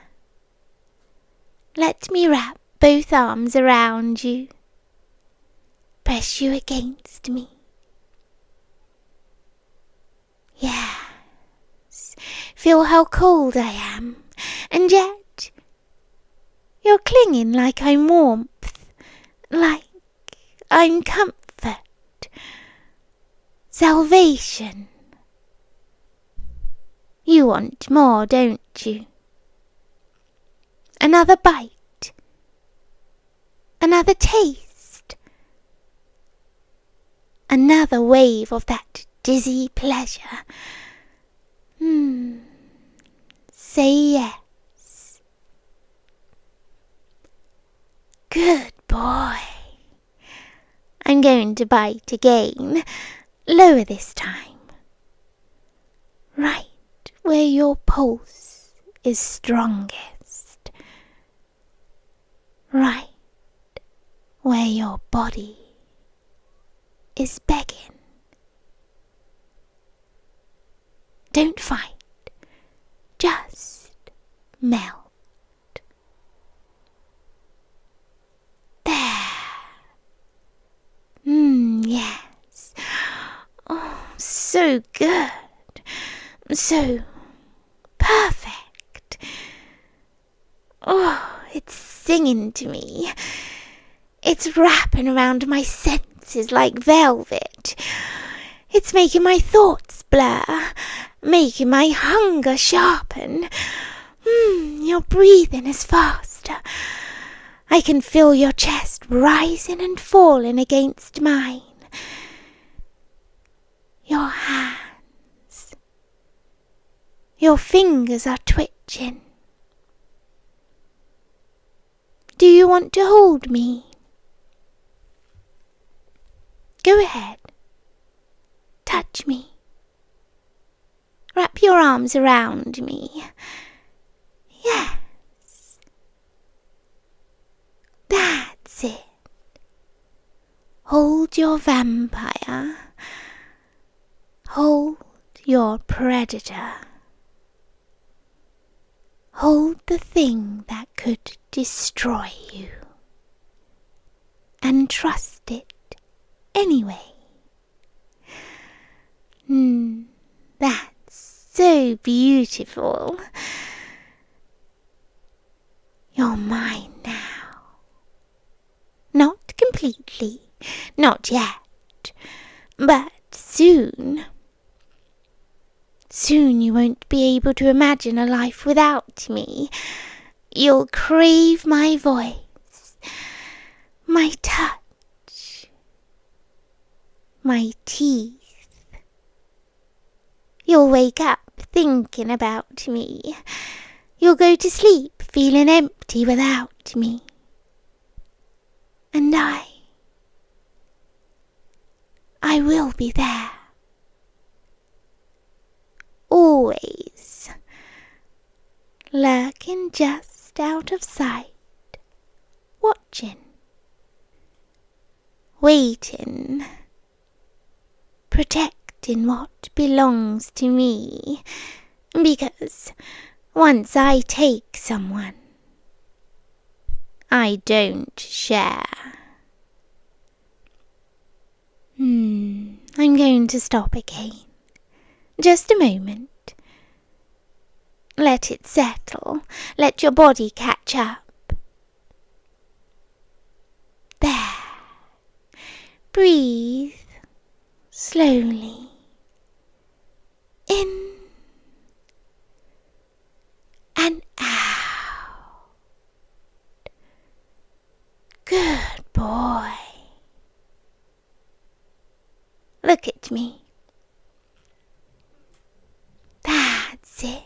Let me wrap both arms around you. Press you against me. Yes. Feel how cold I am. And yet you're clinging like I'm warmth, like I'm comfort, salvation. You want more, don't you? Another bite, another taste, another wave of that dizzy pleasure. Say yes. Good boy. I'm going to bite again, lower this time. Right where your pulse is strongest. Right where your body is begging. Don't fight, just melt. There. Yes. Oh, so good. So perfect. Oh, it's singing to me. It's wrapping around my senses like velvet. It's making my thoughts blur, making my hunger sharpen. Your breathing is faster. I can feel your chest rising and falling against mine. Your hands. Your fingers are twitching. Do you want to hold me? Go ahead. Touch me. Wrap your arms around me. Yes. That's it. Hold your vampire. Hold your predator. Hold the thing that could destroy you. And trust it anyway. That's so beautiful. You're mine now. Not completely, not yet, but soon. Soon you won't be able to imagine a life without me. You'll crave my voice, my touch, my teeth. You'll wake up thinking about me. You'll go to sleep feeling empty without me. And I will be there, lurking just out of sight, watching, waiting, protecting what belongs to me, because once I take someone, I don't share. I'm going to stop again. Just a moment. Let it settle. Let your body catch up. There. Breathe slowly. In and out. Good boy. Look at me. That's it.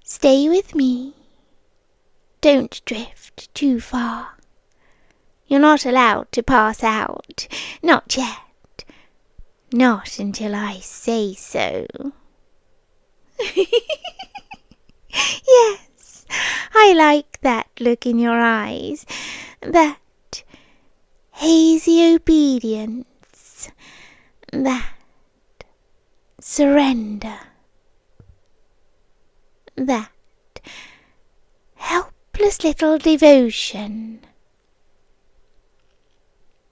Stay with me. Don't drift too far. You're not allowed to pass out. Not yet. Not until I say so. Yes, I like that look in your eyes. That hazy obedience. That surrender. That helpless little devotion.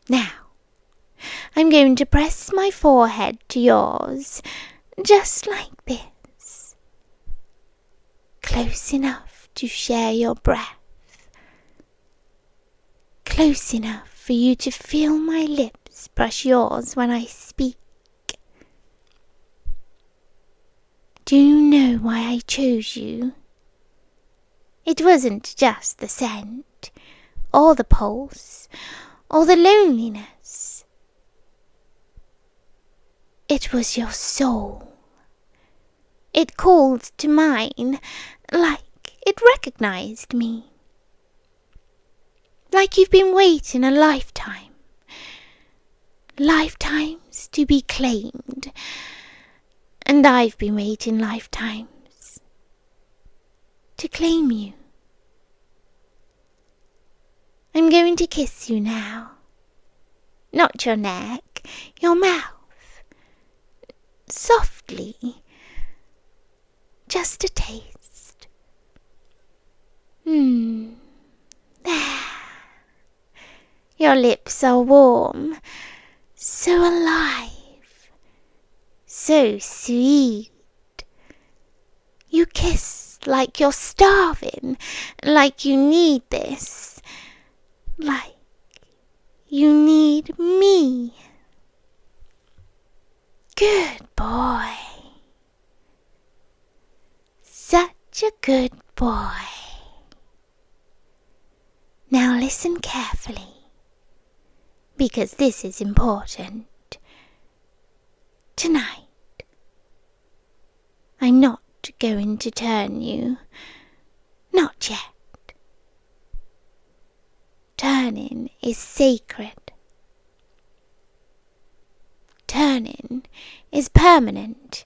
Now, I'm going to press my forehead to yours, just like this. Close enough to share your breath. Close enough for you to feel my lips brush yours when I speak. Do you know why I chose you? It wasn't just the scent, or the pulse, or the loneliness. It was your soul. It called to mine, like it recognized me. Like you've been waiting a lifetime. Lifetimes to be claimed. And I've been waiting lifetimes to claim you. I'm going to kiss you now. Not your neck, your mouth. Softly. Just a taste. There. Your lips are warm, so alive. So sweet. You kiss like you're starving, like you need this, like you need me. Good boy. Such a good boy. Now listen carefully, because this is important. Tonight, I'm not going to turn you. Not yet. Turning is sacred. Turning is permanent.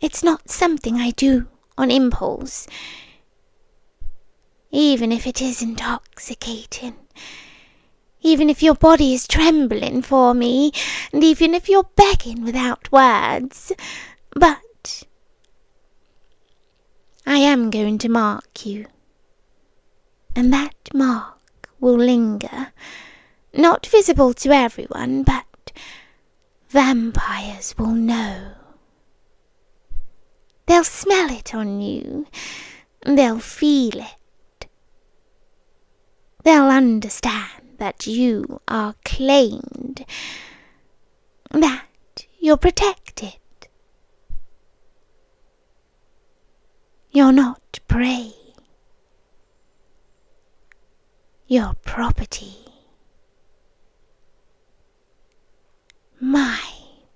It's not something I do on impulse, even if it is intoxicating. Even if your body is trembling for me, and even if you're begging without words. But I am going to mark you. And that mark will linger, not visible to everyone, but vampires will know. They'll smell it on you. They'll feel it. They'll understand that you are claimed, that you're protected. You're not prey. You're property. My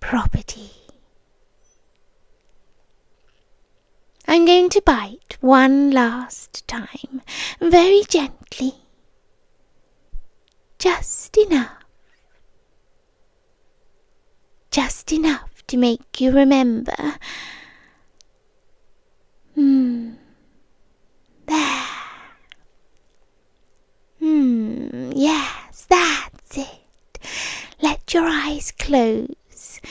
property. I'm going to bite one last time, very gently. Just enough. Just enough to make you remember There. Yes, that's it. Let your eyes close.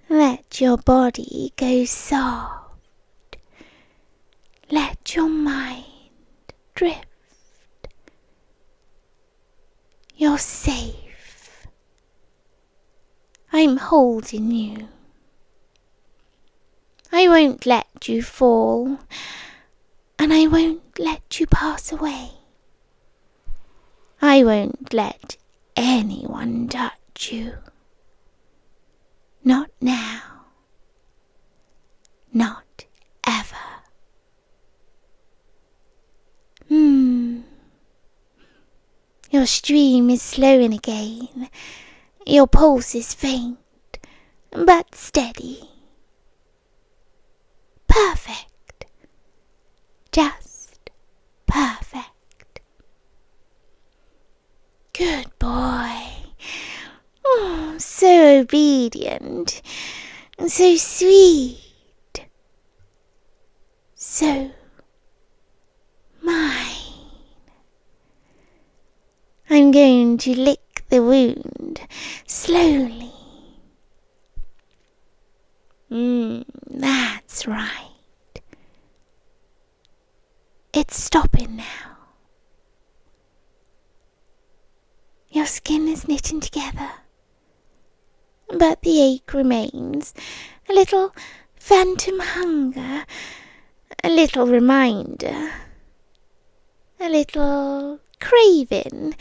Let your body go soft. Let your mind drift. You're safe. I'm holding you. I won't let you fall, and I won't let you pass away. I won't let anyone touch you. Not now. Not ever. Your stream is slowing again. Your pulse is faint, but steady. Perfect. Just perfect. Good boy. Oh, so obedient. So sweet. So mine. I'm going to lick the wound slowly. That's right. It's stopping now. Your skin is knitting together, but the ache remains. A little phantom hunger, a little reminder, a little craving.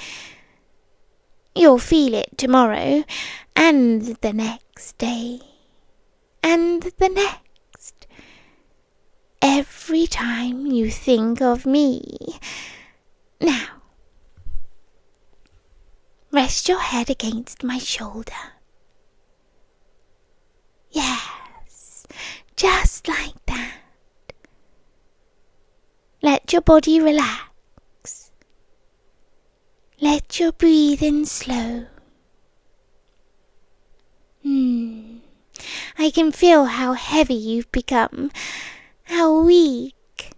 You'll feel it tomorrow, and the next day, and the next. Every time you think of me. Now, rest your head against my shoulder. Yes, just like that. Let your body relax. Let your breathing slow. I can feel how heavy you've become, how weak,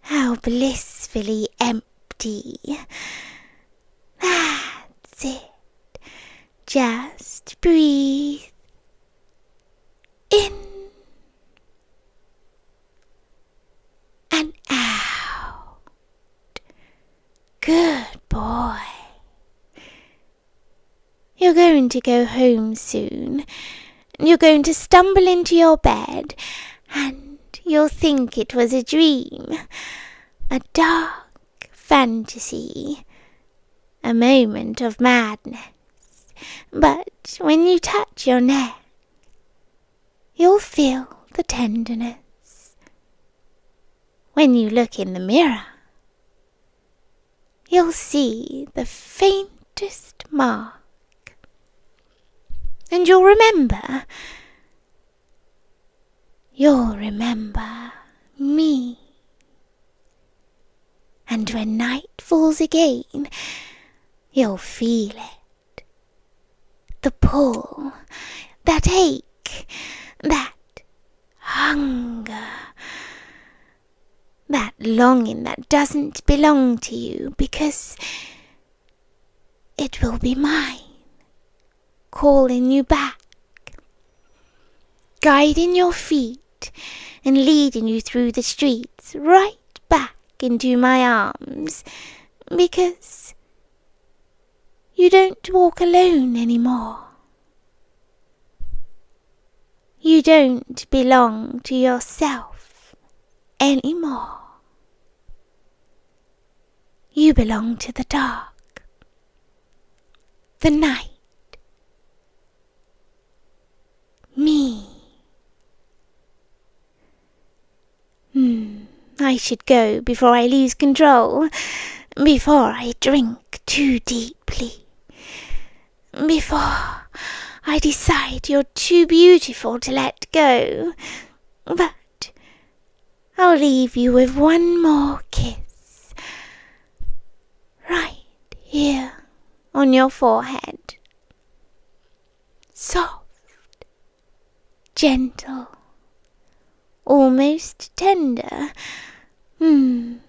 how blissfully empty. That's it. Just breathe in and out. Good boy. You're going to go home soon. You're going to stumble into your bed and you'll think it was a dream, a dark fantasy, a moment of madness. But when you touch your neck, you'll feel the tenderness. When you look in the mirror, you'll see the faintest mark. And you'll remember me. And when night falls again, you'll feel it. The pull, that ache, that hunger, that longing that doesn't belong to you because it will be mine, calling you back, guiding your feet and leading you through the streets right back into my arms, because you don't walk alone anymore. You don't belong to yourself anymore. You belong to the dark, the night, me. I should go before I lose control, before I drink too deeply, before I decide you're too beautiful to let go. But I'll leave you with one more kiss, right here on your forehead. Soft, gentle, almost tender. There.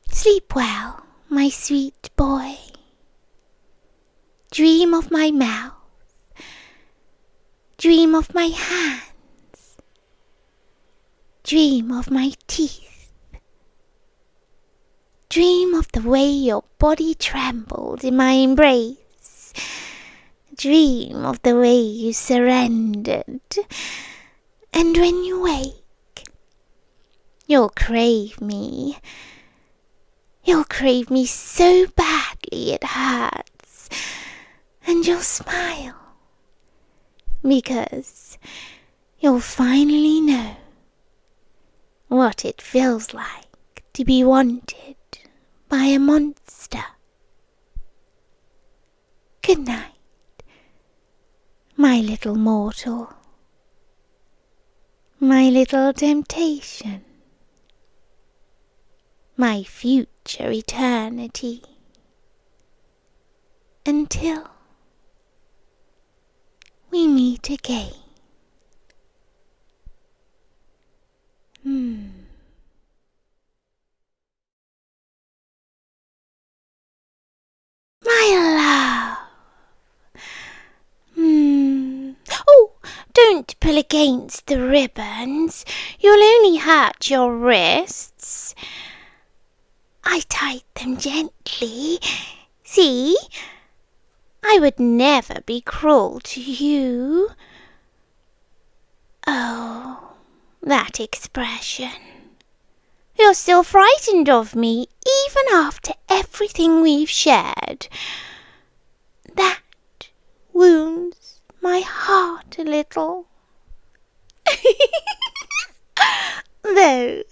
Sleep well, my sweet boy. Dream of my mouth. Dream of my hands. Dream of my teeth. Dream of the way your body trembled in my embrace. Dream of the way you surrendered. And when you wake, you'll crave me. You'll crave me so badly it hurts. And you'll smile. Because you'll finally know what it feels like to be wanted by a monster. Good night, my little mortal, my little temptation, my future eternity, until we meet again. My love. Oh, don't pull against the ribbons. You'll only hurt your wrists. I tied them gently. See? I would never be cruel to you. Oh, that expression. You're still frightened of me, even after everything we've shared. That wounds my heart a little. Though,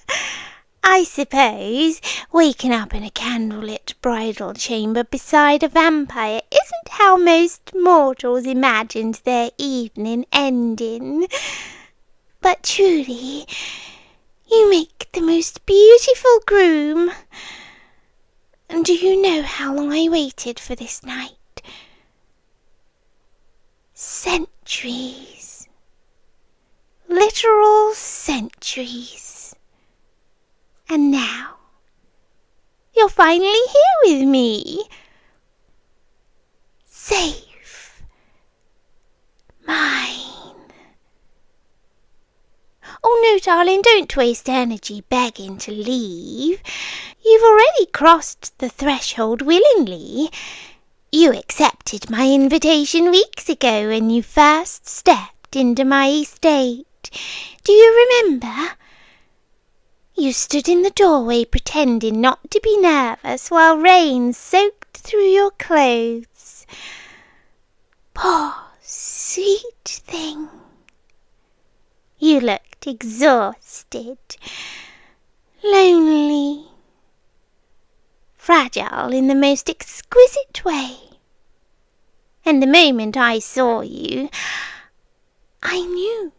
I suppose waking up in a candlelit bridal chamber beside a vampire isn't how most mortals imagined their evening ending. But truly, you make the most beautiful groom. And do you know how long I waited for this night? Centuries. Literal centuries. And now, you're finally here with me. Safe. Mine. Oh no, darling, don't waste energy begging to leave. You've already crossed the threshold willingly. You accepted my invitation weeks ago when you first stepped into my estate. Do you remember? You stood in the doorway pretending not to be nervous while rain soaked through your clothes. Poor sweet thing. You looked exhausted, lonely, fragile in the most exquisite way. And the moment I saw you, I knew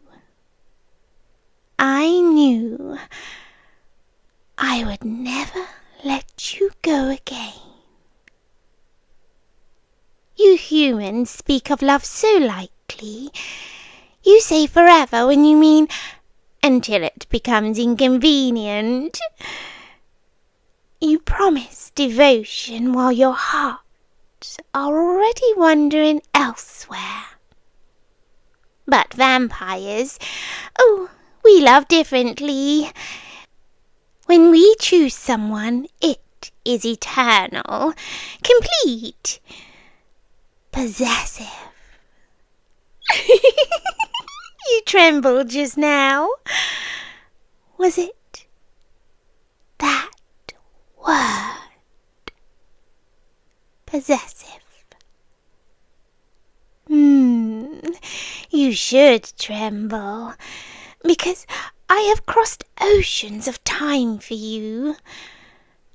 I would never let you go again. You humans speak of love so lightly. You say forever when you mean until it becomes inconvenient. You promise devotion while your hearts are already wandering elsewhere. But vampires, we love differently. When we choose someone, it is eternal, complete, possessive. You trembled just now. Was it that word? Possessive. You should tremble, because I have crossed oceans of time for you.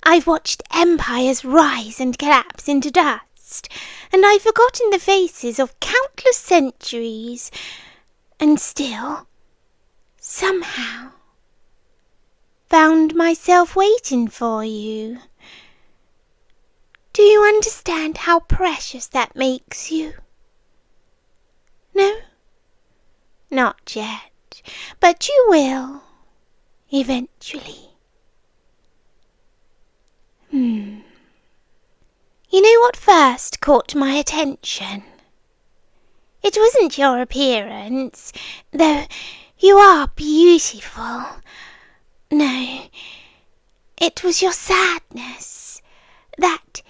I've watched empires rise and collapse into dust, and I've forgotten the faces of countless centuries, and still, somehow, found myself waiting for you. Do you understand how precious that makes you? No, not yet, but you will, eventually. You know what first caught my attention? It wasn't your appearance, though you are beautiful. No, it was your sadness, that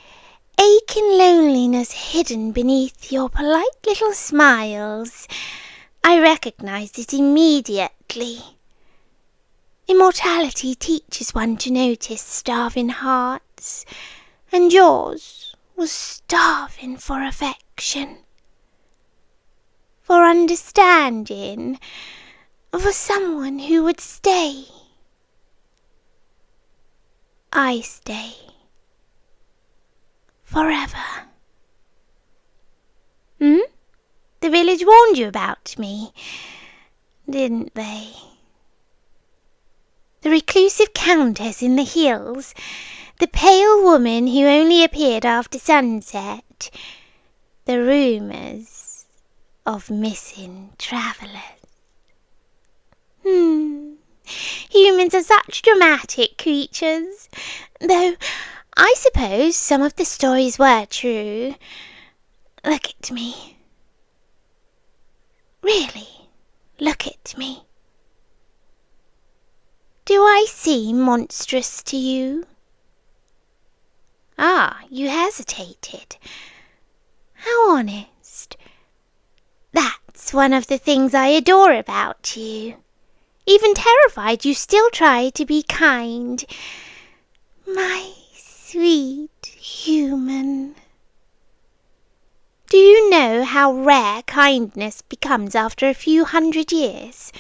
aching loneliness hidden beneath your polite little smiles. I recognized it immediately. Immortality teaches one to notice starving hearts, and yours was starving for affection, for understanding, for someone who would stay. I stay. Forever. The village warned you about me, didn't they? The reclusive countess in the hills, the pale woman who only appeared after sunset, the rumours of missing travellers. Humans are such dramatic creatures, though I suppose some of the stories were true. Look at me. Really, look at me. Do I seem monstrous to you? Ah, you hesitated. How honest. That's one of the things I adore about you. Even terrified, you still try to be kind. My sweet human. Do you know how rare kindness becomes after a few 100 years?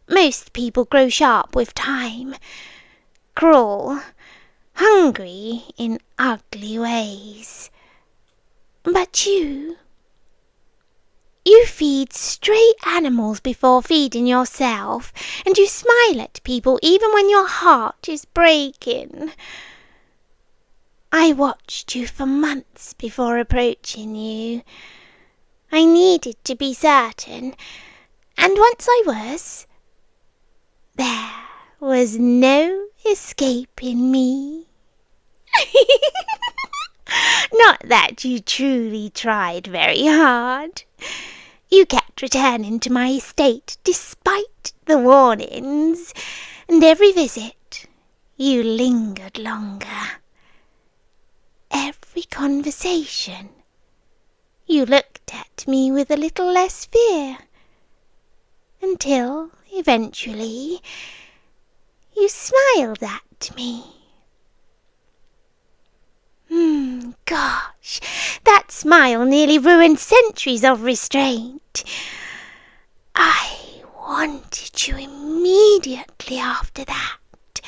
Most people grow sharp with time, cruel, hungry in ugly ways. But you feed stray animals before feeding yourself, and you smile at people even when your heart is breaking. I watched you for months before approaching you. I needed to be certain, and once I was, there was no escaping me. Not that you truly tried very hard. You kept returning to my estate despite the warnings, and every visit you lingered longer. Every conversation you looked at me with a little less fear, until eventually you smiled at me. Gosh, that smile nearly ruined centuries of restraint. I wanted you immediately after that.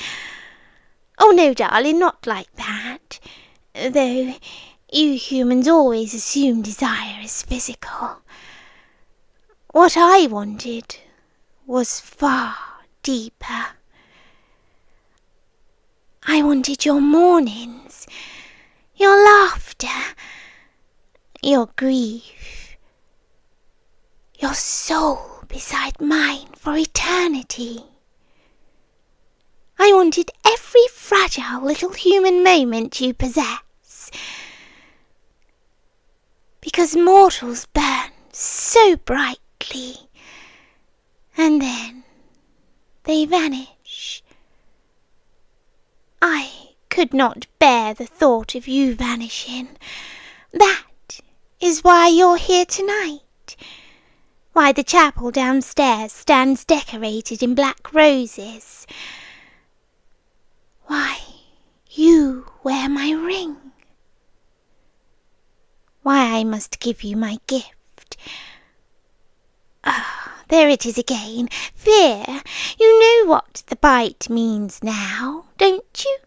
Oh no, darling, not like that. Though you humans always assume desire is physical. What I wanted was far deeper. I wanted your mornings, your laughter, your grief, your soul beside mine for eternity. I wanted every fragile little human moment you possess, because mortals burn so brightly, and then they vanish. I could not bear the thought of you vanishing. That is why you're here tonight. Why the chapel downstairs stands decorated in black roses. Why you wear my ring. Why I must give you my gift. There it is again. Fear. You know what the bite means now, don't you?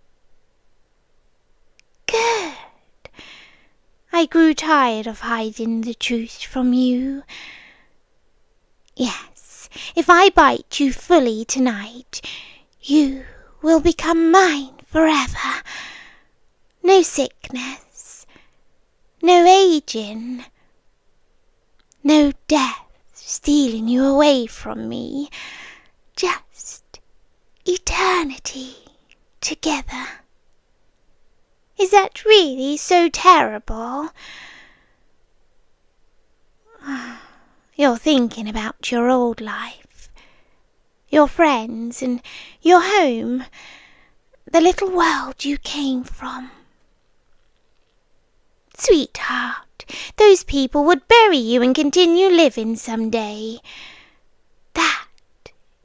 Good. I grew tired of hiding the truth from you. Yes, if I bite you fully tonight, you will become mine forever. No sickness, no aging, no death. stealing you away from me. Just eternity together. Is that really so terrible? You're thinking about your old life, your friends and your home, the little world you came from. Sweetheart, those people would bury you and continue living someday. That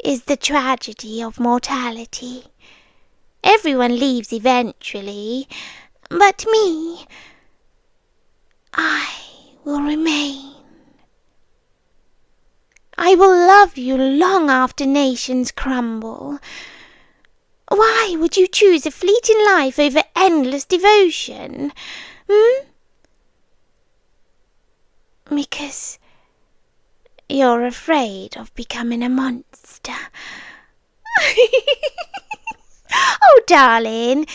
is the tragedy of mortality. Everyone leaves eventually, but me, I will remain. I will love you long after nations crumble. Why would you choose a fleeting life over endless devotion? Because you're afraid of becoming a monster. Oh, darling,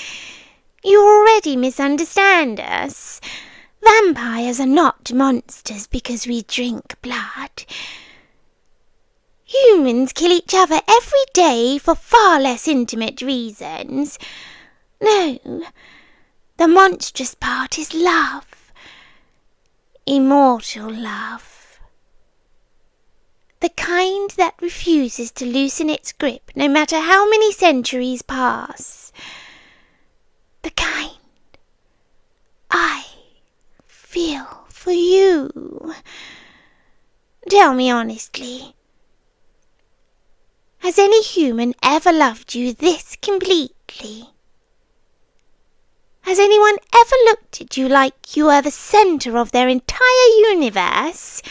you already misunderstand us. Vampires are not monsters because we drink blood. Humans kill each other every day for far less intimate reasons. No, the monstrous part is love. Immortal love. The kind that refuses to loosen its grip no matter how many centuries pass. The kind I feel for you. Tell me honestly, has any human ever loved you this completely? Has anyone ever looked at you like you are the centre of their entire universe?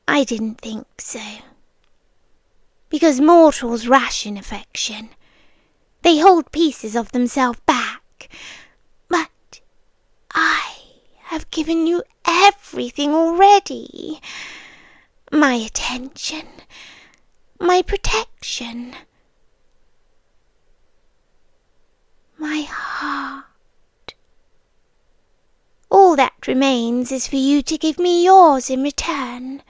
I didn't think so. Because mortals ration affection. They hold pieces of themselves back. But I have given you everything already. My attention, my protection, my heart. All that remains is for you to give me yours in return.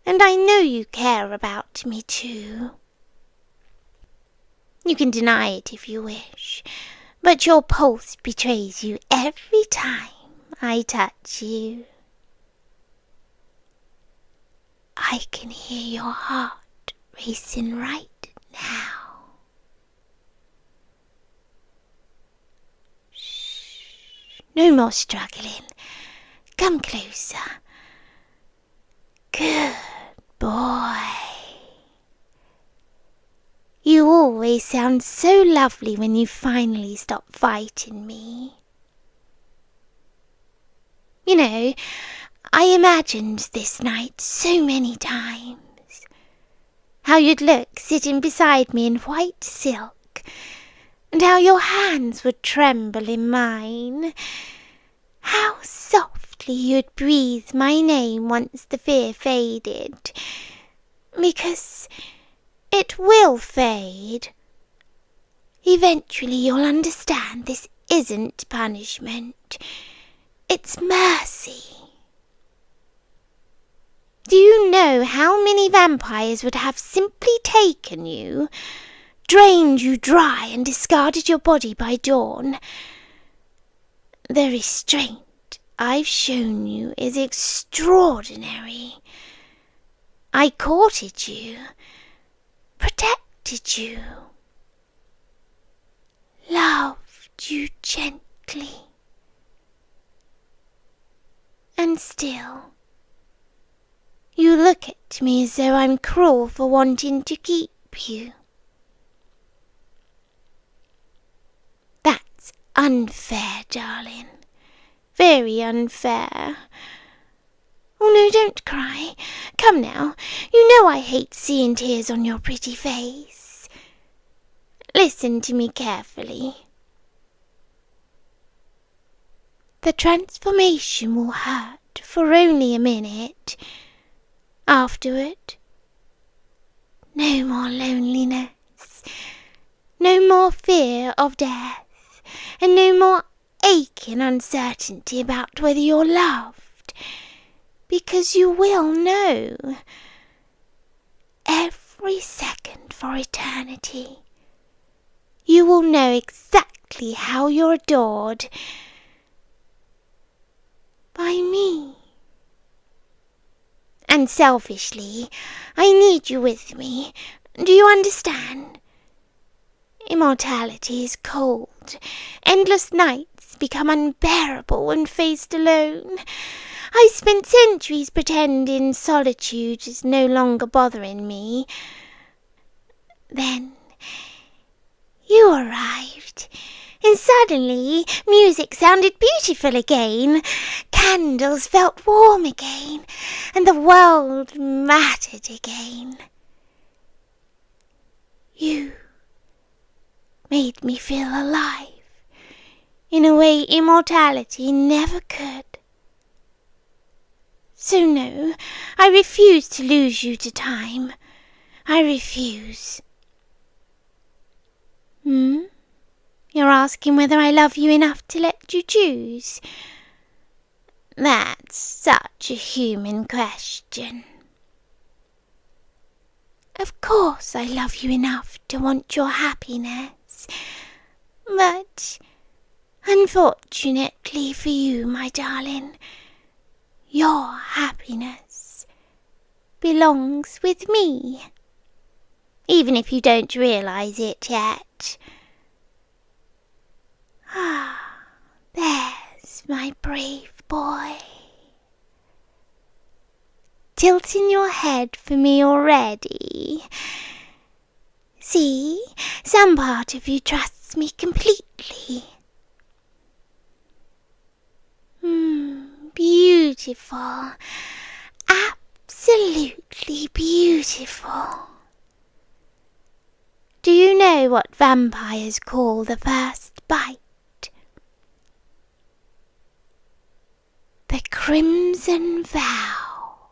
And I know you care about me too. You can deny it if you wish, but your pulse betrays you every time I touch you. I can hear your heart racing right now. Shh. No more struggling. Come closer. Good boy. You always sound so lovely when you finally stop fighting me. You know, I imagined this night so many times. How you'd look sitting beside me in white silk, and how your hands would tremble in mine. How softly you'd breathe my name once the fear faded. Because it will fade. Eventually you'll understand this isn't punishment. It's mercy. Do you know how many vampires would have simply taken you, drained you dry and discarded your body by dawn? The restraint I've shown you is extraordinary. I courted you, protected you, loved you gently. And still, you look at me as though I'm cruel for wanting to keep you. That's unfair, darling. Very unfair. Oh no, don't cry. Come now, you know I hate seeing tears on your pretty face. Listen to me carefully. The transformation will hurt for only a minute. Afterward, no more loneliness, no more fear of death, and no more aching uncertainty about whether you're loved. because you will know. Every second for eternity, you will know exactly how you're adored by me. And selfishly, I need you with me. Do you understand? Immortality is cold. Endless nights become unbearable when faced alone. I spent centuries pretending solitude is no longer bothering me. Then you arrived, and suddenly music sounded beautiful again. Candles felt warm again, and the world mattered again. You made me feel alive in a way immortality never could. So no, I refuse to lose you to time. I refuse. You're asking whether I love you enough to let you choose? That's such a human question. Of course I love you enough to want your happiness, but unfortunately for you, my darling, your happiness belongs with me, even if you don't realize it yet. There's my brave boy. Tilting your head for me already. See, some part of you trusts me completely. Beautiful. Absolutely beautiful. Do you know what vampires call the first bite? The Crimson Vow.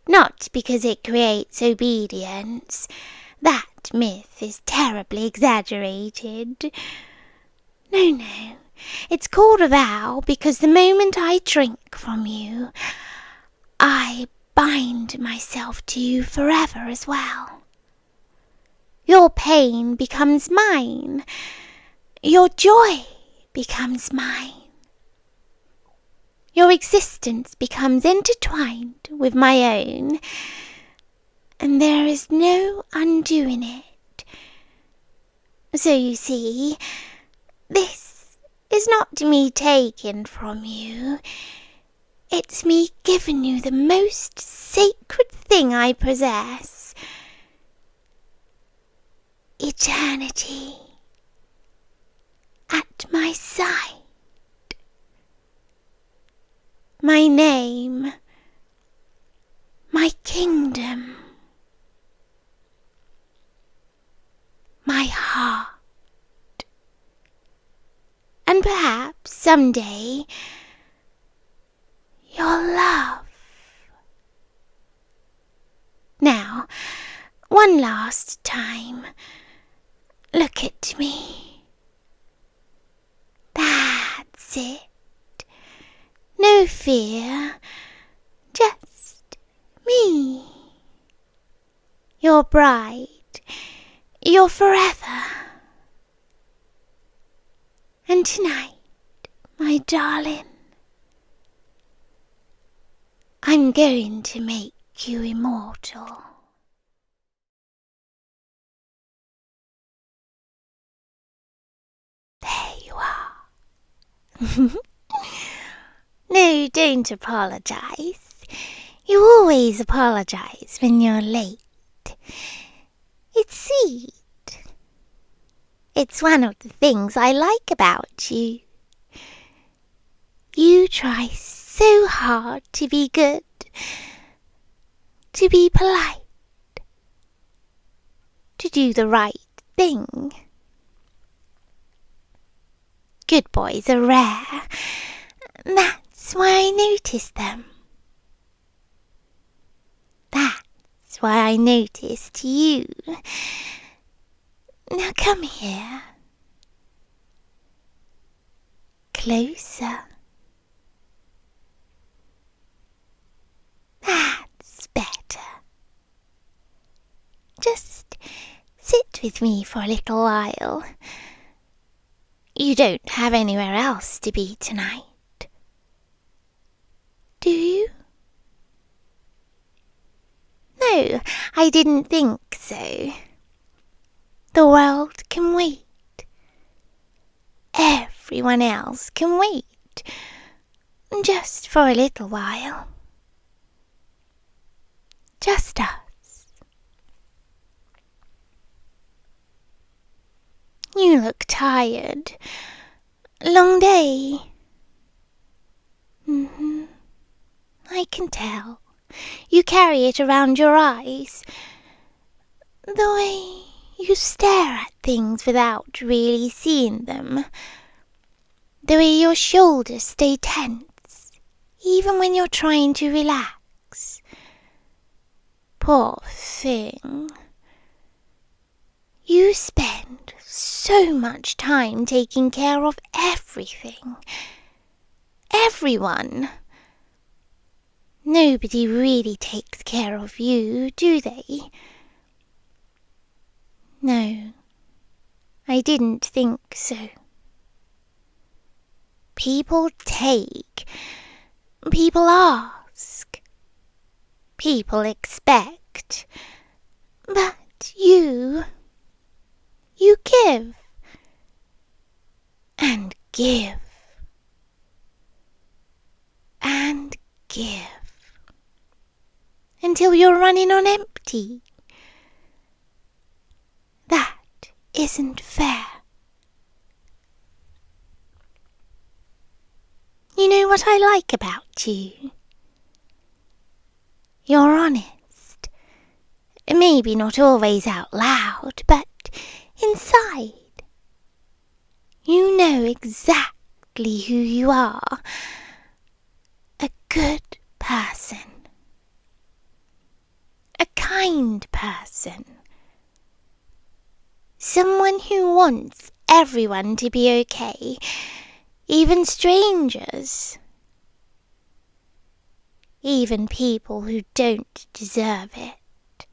Not because it creates obedience. That myth is terribly exaggerated. No. It's called a vow because the moment I drink from you, I bind myself to you forever as well. Your pain becomes mine. Your joy becomes mine. Your existence becomes intertwined with my own, and there is no undoing it. So you see, this is not me taken from you. It's me giving you the most sacred thing I possess. Eternity at my side. My name, my kingdom, my heart, and perhaps someday your love. Now, one last time, look at me. That's it. No fear, just me. Your bride, your forever. And tonight, my darling, I'm going to make you immortal. There you are. No, don't apologize. You always apologize when you're late. It's sweet. It's one of the things I like about you. You try so hard to be good, to be polite, to do the right thing. Good boys are rare. That's why I notice them. That's why I noticed you. Now come here. Closer. That's better. Just sit with me for a little while. You don't have anywhere else to be tonight, do you? No, I didn't think so. The world can wait. Everyone else can wait. Just for a little while. Just us. You look tired. Long day. I can tell. You carry it around your eyes. The way you stare at things without really seeing them. The way your shoulders stay tense, even when you're trying to relax. Poor thing. You spend so much time taking care of everything. Everyone. Nobody really takes care of you, do they? No, I didn't think so. People take, people ask, people expect, but you give, and give, and give, until you're running on empty. That isn't fair. You know what I like about you? You're honest. Maybe not always out loud, but inside. You know exactly who you are. A good person. A kind person. Someone who wants everyone to be okay, even strangers. Even people who don't deserve it.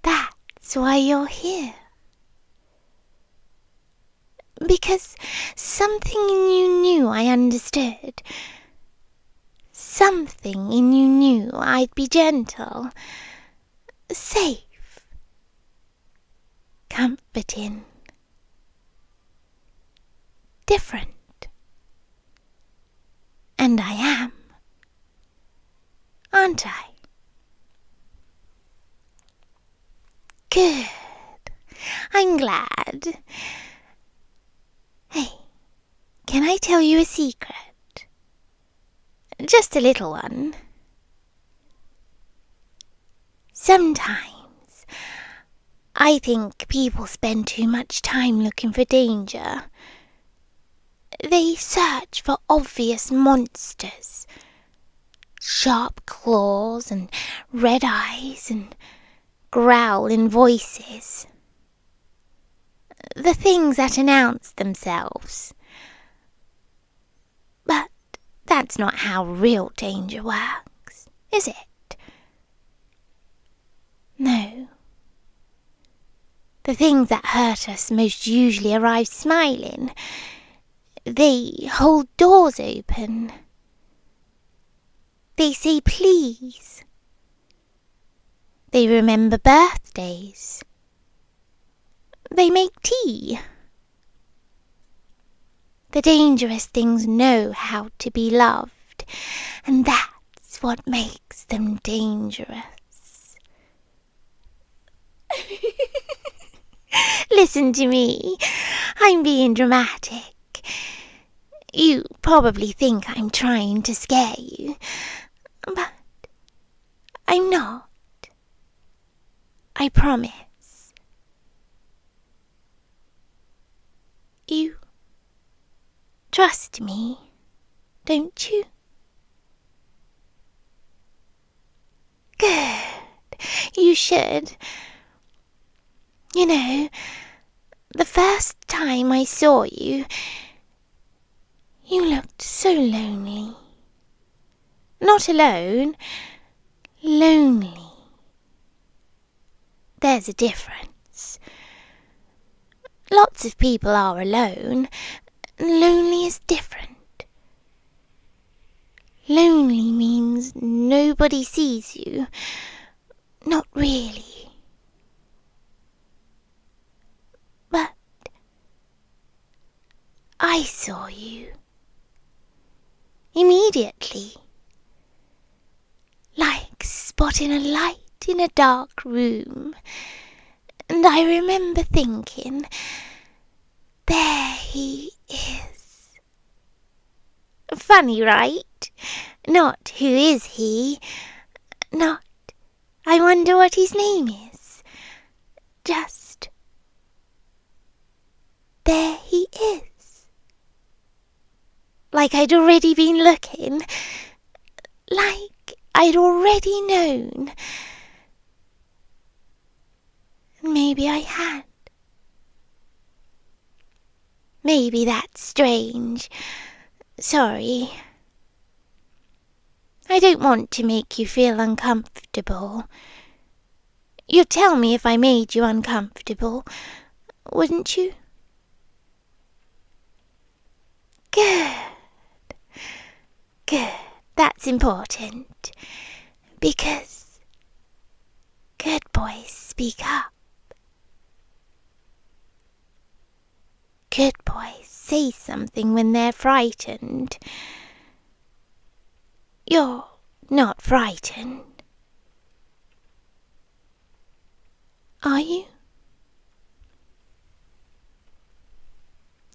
That's why you're here. Because something in you knew I understood. Something in you knew I'd be gentle, safe, comforting, different. And I am, aren't I? Good. I'm glad. Hey, can I tell you a secret? Just a little one. Sometimes I think people spend too much time looking for danger. They search for obvious monsters. Sharp claws and red eyes and growling voices. The things that announce themselves. But that's not how real danger works, is it? No. The things that hurt us most usually arrive smiling. They hold doors open. They say please. They remember birthdays. They make tea. The dangerous things know how to be loved, and that's what makes them dangerous. Listen to me. I'm being dramatic. You probably think I'm trying to scare you, but I'm not. I promise. You trust me, don't you? Good. You should. You know, the first time I saw you, you looked so lonely. Not alone. Lonely. There's a difference. Lots of people are alone. Lonely is different. Lonely means nobody sees you. Not really. But I saw you. Immediately. Like spotting a light in a dark room. And I remember thinking, there he is. Funny, right? Not who is he? Not, I wonder what his name is. Just, there he is. Like I'd already been looking. Like I'd already known. Maybe I had. Maybe that's strange. Sorry. I don't want to make you feel uncomfortable. You'd tell me if I made you uncomfortable, wouldn't you? Good. Good. That's important. Because good boys speak up. Good boys say something when they're frightened. You're not frightened. Are you?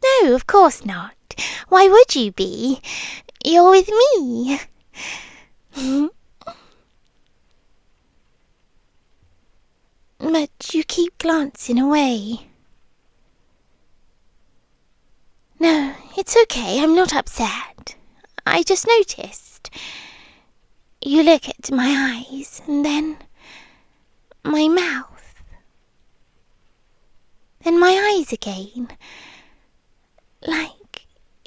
No, of course not. Why would you be? You're with me. But you keep glancing away. No, it's okay. I'm not upset. I just noticed. You look at my eyes and then my mouth. Then my eyes again. Like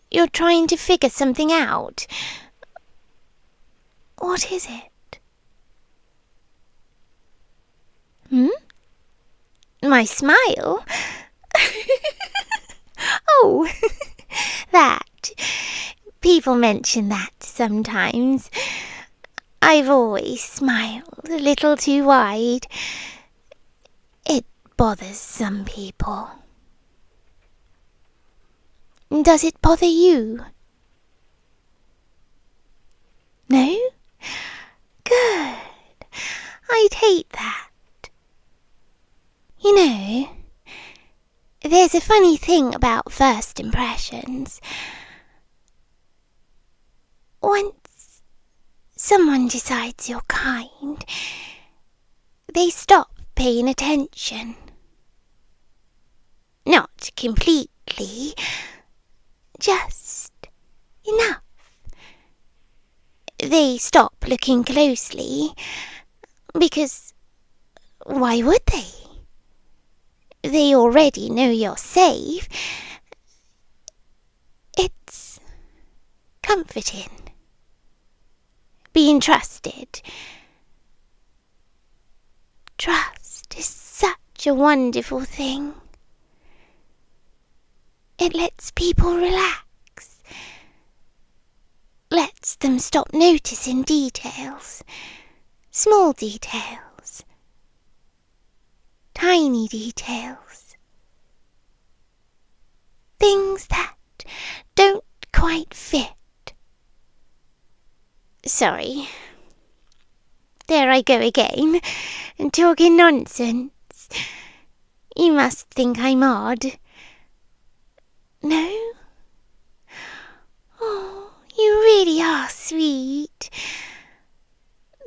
you're trying to figure something out. What is it? My smile? Oh, that. People mention that sometimes. I've always smiled a little too wide. It bothers some people. Does it bother you? No? Good. I'd hate that. You know, there's a funny thing about first impressions. Once someone decides you're kind, they stop paying attention. Not completely, just enough. They stop looking closely, because why would they? They already know you're safe. It's comforting. Being trusted. Trust is such a wonderful thing. It lets people relax. Lets them stop noticing details. Small details. Tiny details. Things that don't quite fit. Sorry. There I go again, talking nonsense. You must think I'm odd. No? Oh, you really are sweet.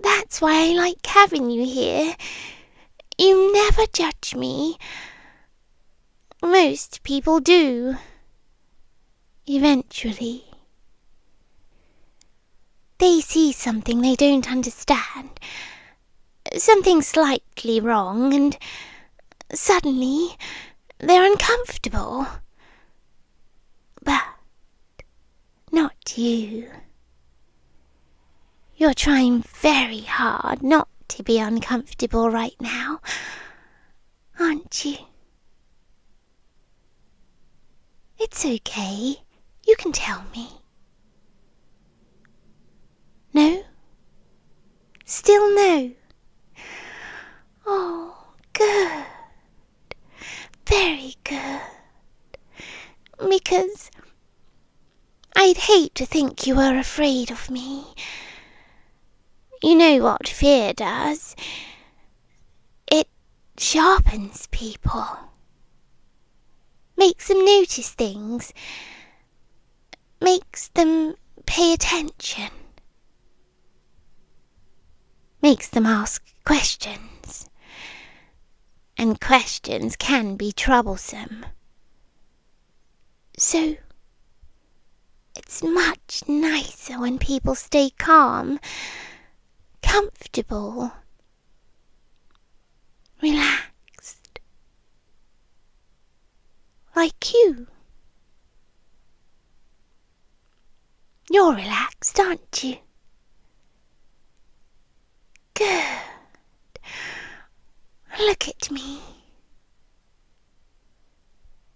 That's why I like having you here. You never judge me. Most people do. Eventually. They see something they don't understand. Something slightly wrong, and suddenly they're uncomfortable. But not you. You're trying very hard not to be uncomfortable right now, aren't you? It's okay. You can tell me. No? Still no? Oh, good. Very good. Because I'd hate to think you were afraid of me. You know what fear does? It sharpens people. Makes them notice things. Makes them pay attention. Makes them ask questions. And questions can be troublesome. So, it's much nicer when people stay calm, comfortable, relaxed, like you. You're relaxed, aren't you? Good. Look at me.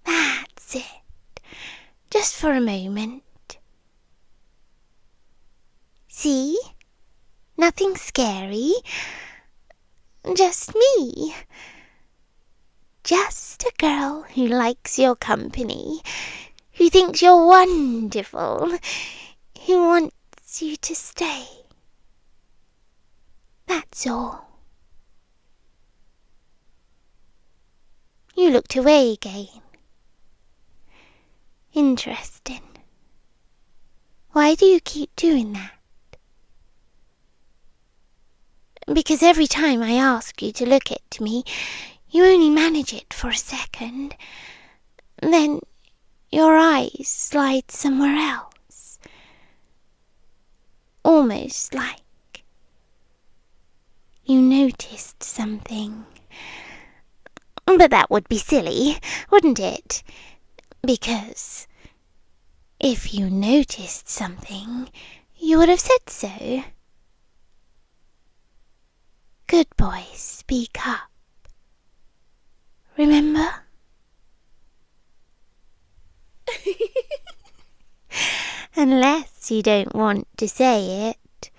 That's it. Just for a moment. See? Nothing scary. Just me. Just a girl who likes your company, who thinks you're wonderful, who wants you to stay. That's all. You looked away again. Interesting. Why do you keep doing that? Because every time I ask you to look at me, you only manage it for a second. Then your eyes slide somewhere else. Almost like you noticed something. But that would be silly, wouldn't it? Because if you noticed something, you would have said so. Good boy, speak up. Remember? Unless you don't want to say it.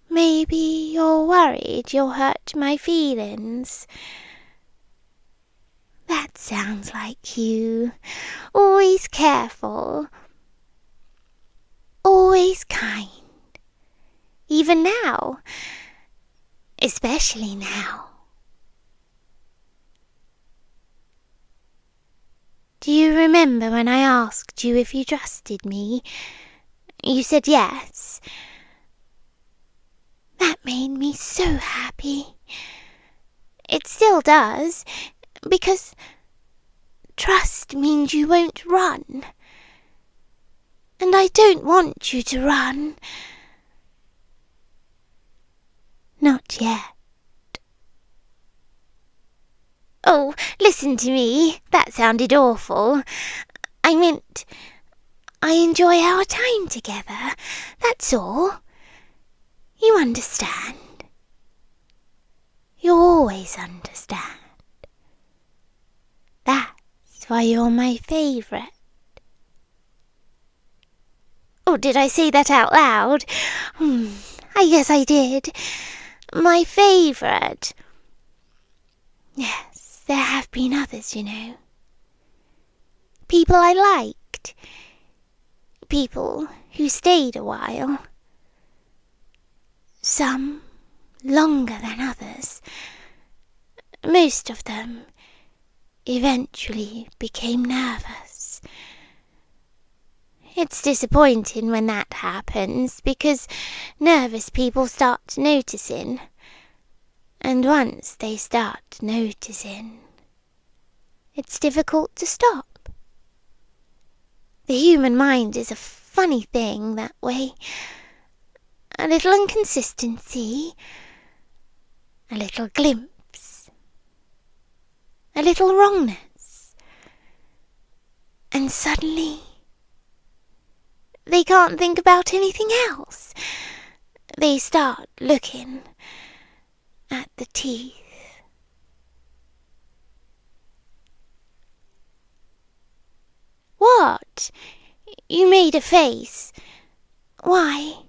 Maybe you're worried you'll hurt my feelings. That sounds like you. Always careful. Always kind. Even now. Especially now. Do you remember when I asked you if you trusted me? You said yes. That made me so happy. It still does, because trust means you won't run. And I don't want you to run. Not yet. Oh, listen to me. That sounded awful. I meant, I enjoy our time together. That's all. You understand. You always understand. That's why you're my favourite. Oh, did I say that out loud? I guess I did. My favourite. Yes, there have been others, you know. People I liked. People who stayed a while. Some longer than others. Most of them eventually became nervous. It's disappointing when that happens, because nervous people start noticing. And once they start noticing, it's difficult to stop. The human mind is a funny thing that way. A little inconsistency, a little glimpse, a little wrongness, and suddenly they can't think about anything else. They start looking at the teeth. What? You made a face. Why?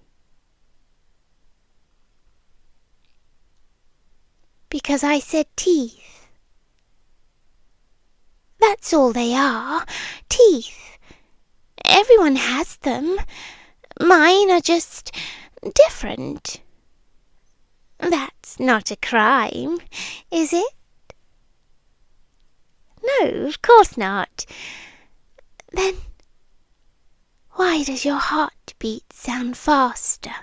Because I said teeth. That's all they are. Teeth. Everyone has them. Mine are just different. That's not a crime, is it? No, of course not. Then why does your heartbeat sound faster?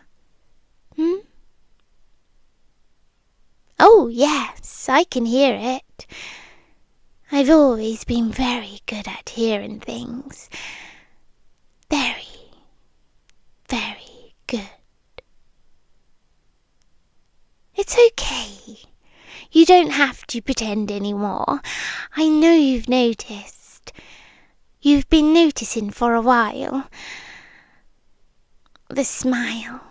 Oh, yes, I can hear it. I've always been very good at hearing things. Very, very good. It's okay. You don't have to pretend anymore. I know you've noticed. You've been noticing for a while. The smile.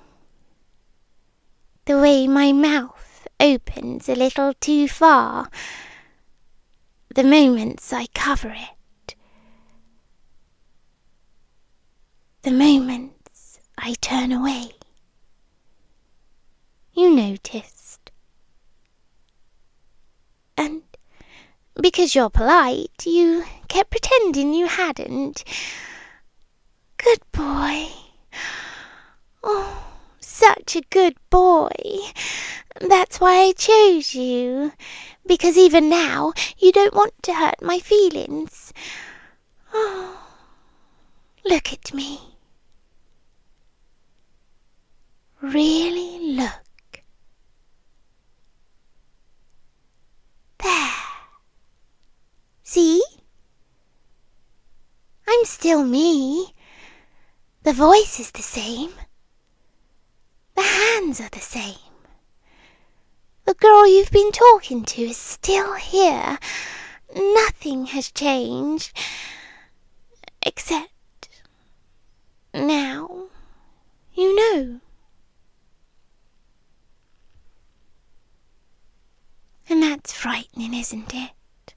The way my mouth opens a little too far. The moments I cover it. The moments I turn away. You noticed. And because you're polite, you kept pretending you hadn't. Good boy. Oh, such a good boy. That's why I chose you. Because even now, you don't want to hurt my feelings. Oh, look at me. Really look. There. See? I'm still me. The voice is the same. The hands are the same. The girl you've been talking to is still here. Nothing has changed. Except now you know. And that's frightening, isn't it?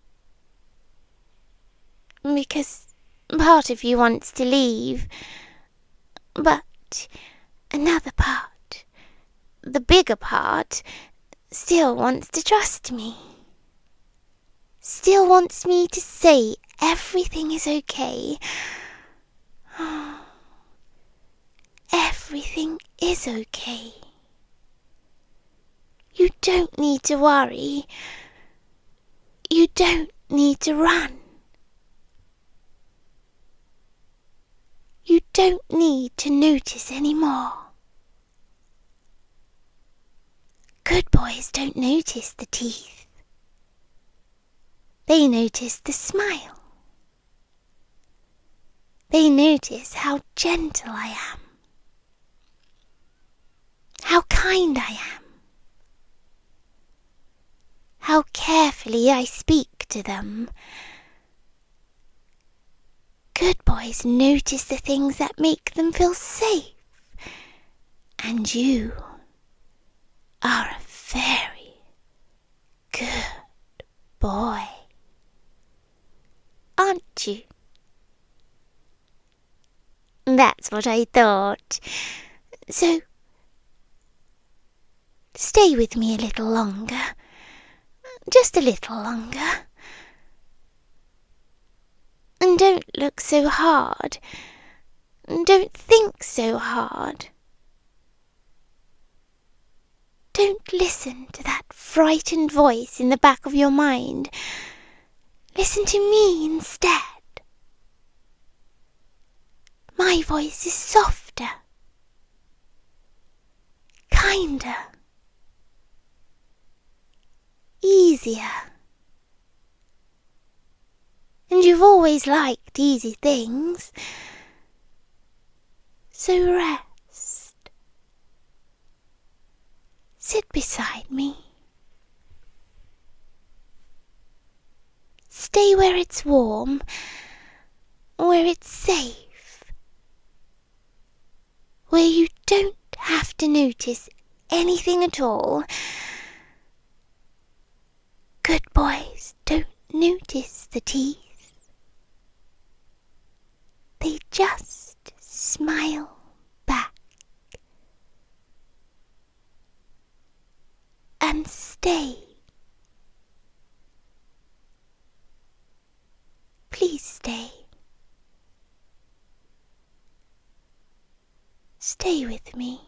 Because part of you wants to leave, but another part, the bigger part, still wants to trust me. Still wants me to say everything is okay. Everything is okay. You don't need to worry. You don't need to run. You don't need to notice anymore. Good boys don't notice the teeth. They notice the smile. They notice how gentle I am. How kind I am. How carefully I speak to them. Good boys notice the things that make them feel safe. And you are a very good boy, aren't you? That's what I thought. So, stay with me a little longer. Just a little longer. And don't look so hard. Don't think so hard. Don't listen to that frightened voice in the back of your mind. Listen to me instead. My voice is softer, kinder, easier. And you've always liked easy things. So rest. Sit beside me. Stay where it's warm, where it's safe. where you don't have to notice anything at all. Good boys don't notice the teeth. They just smile back and stay. Please stay. Stay with me.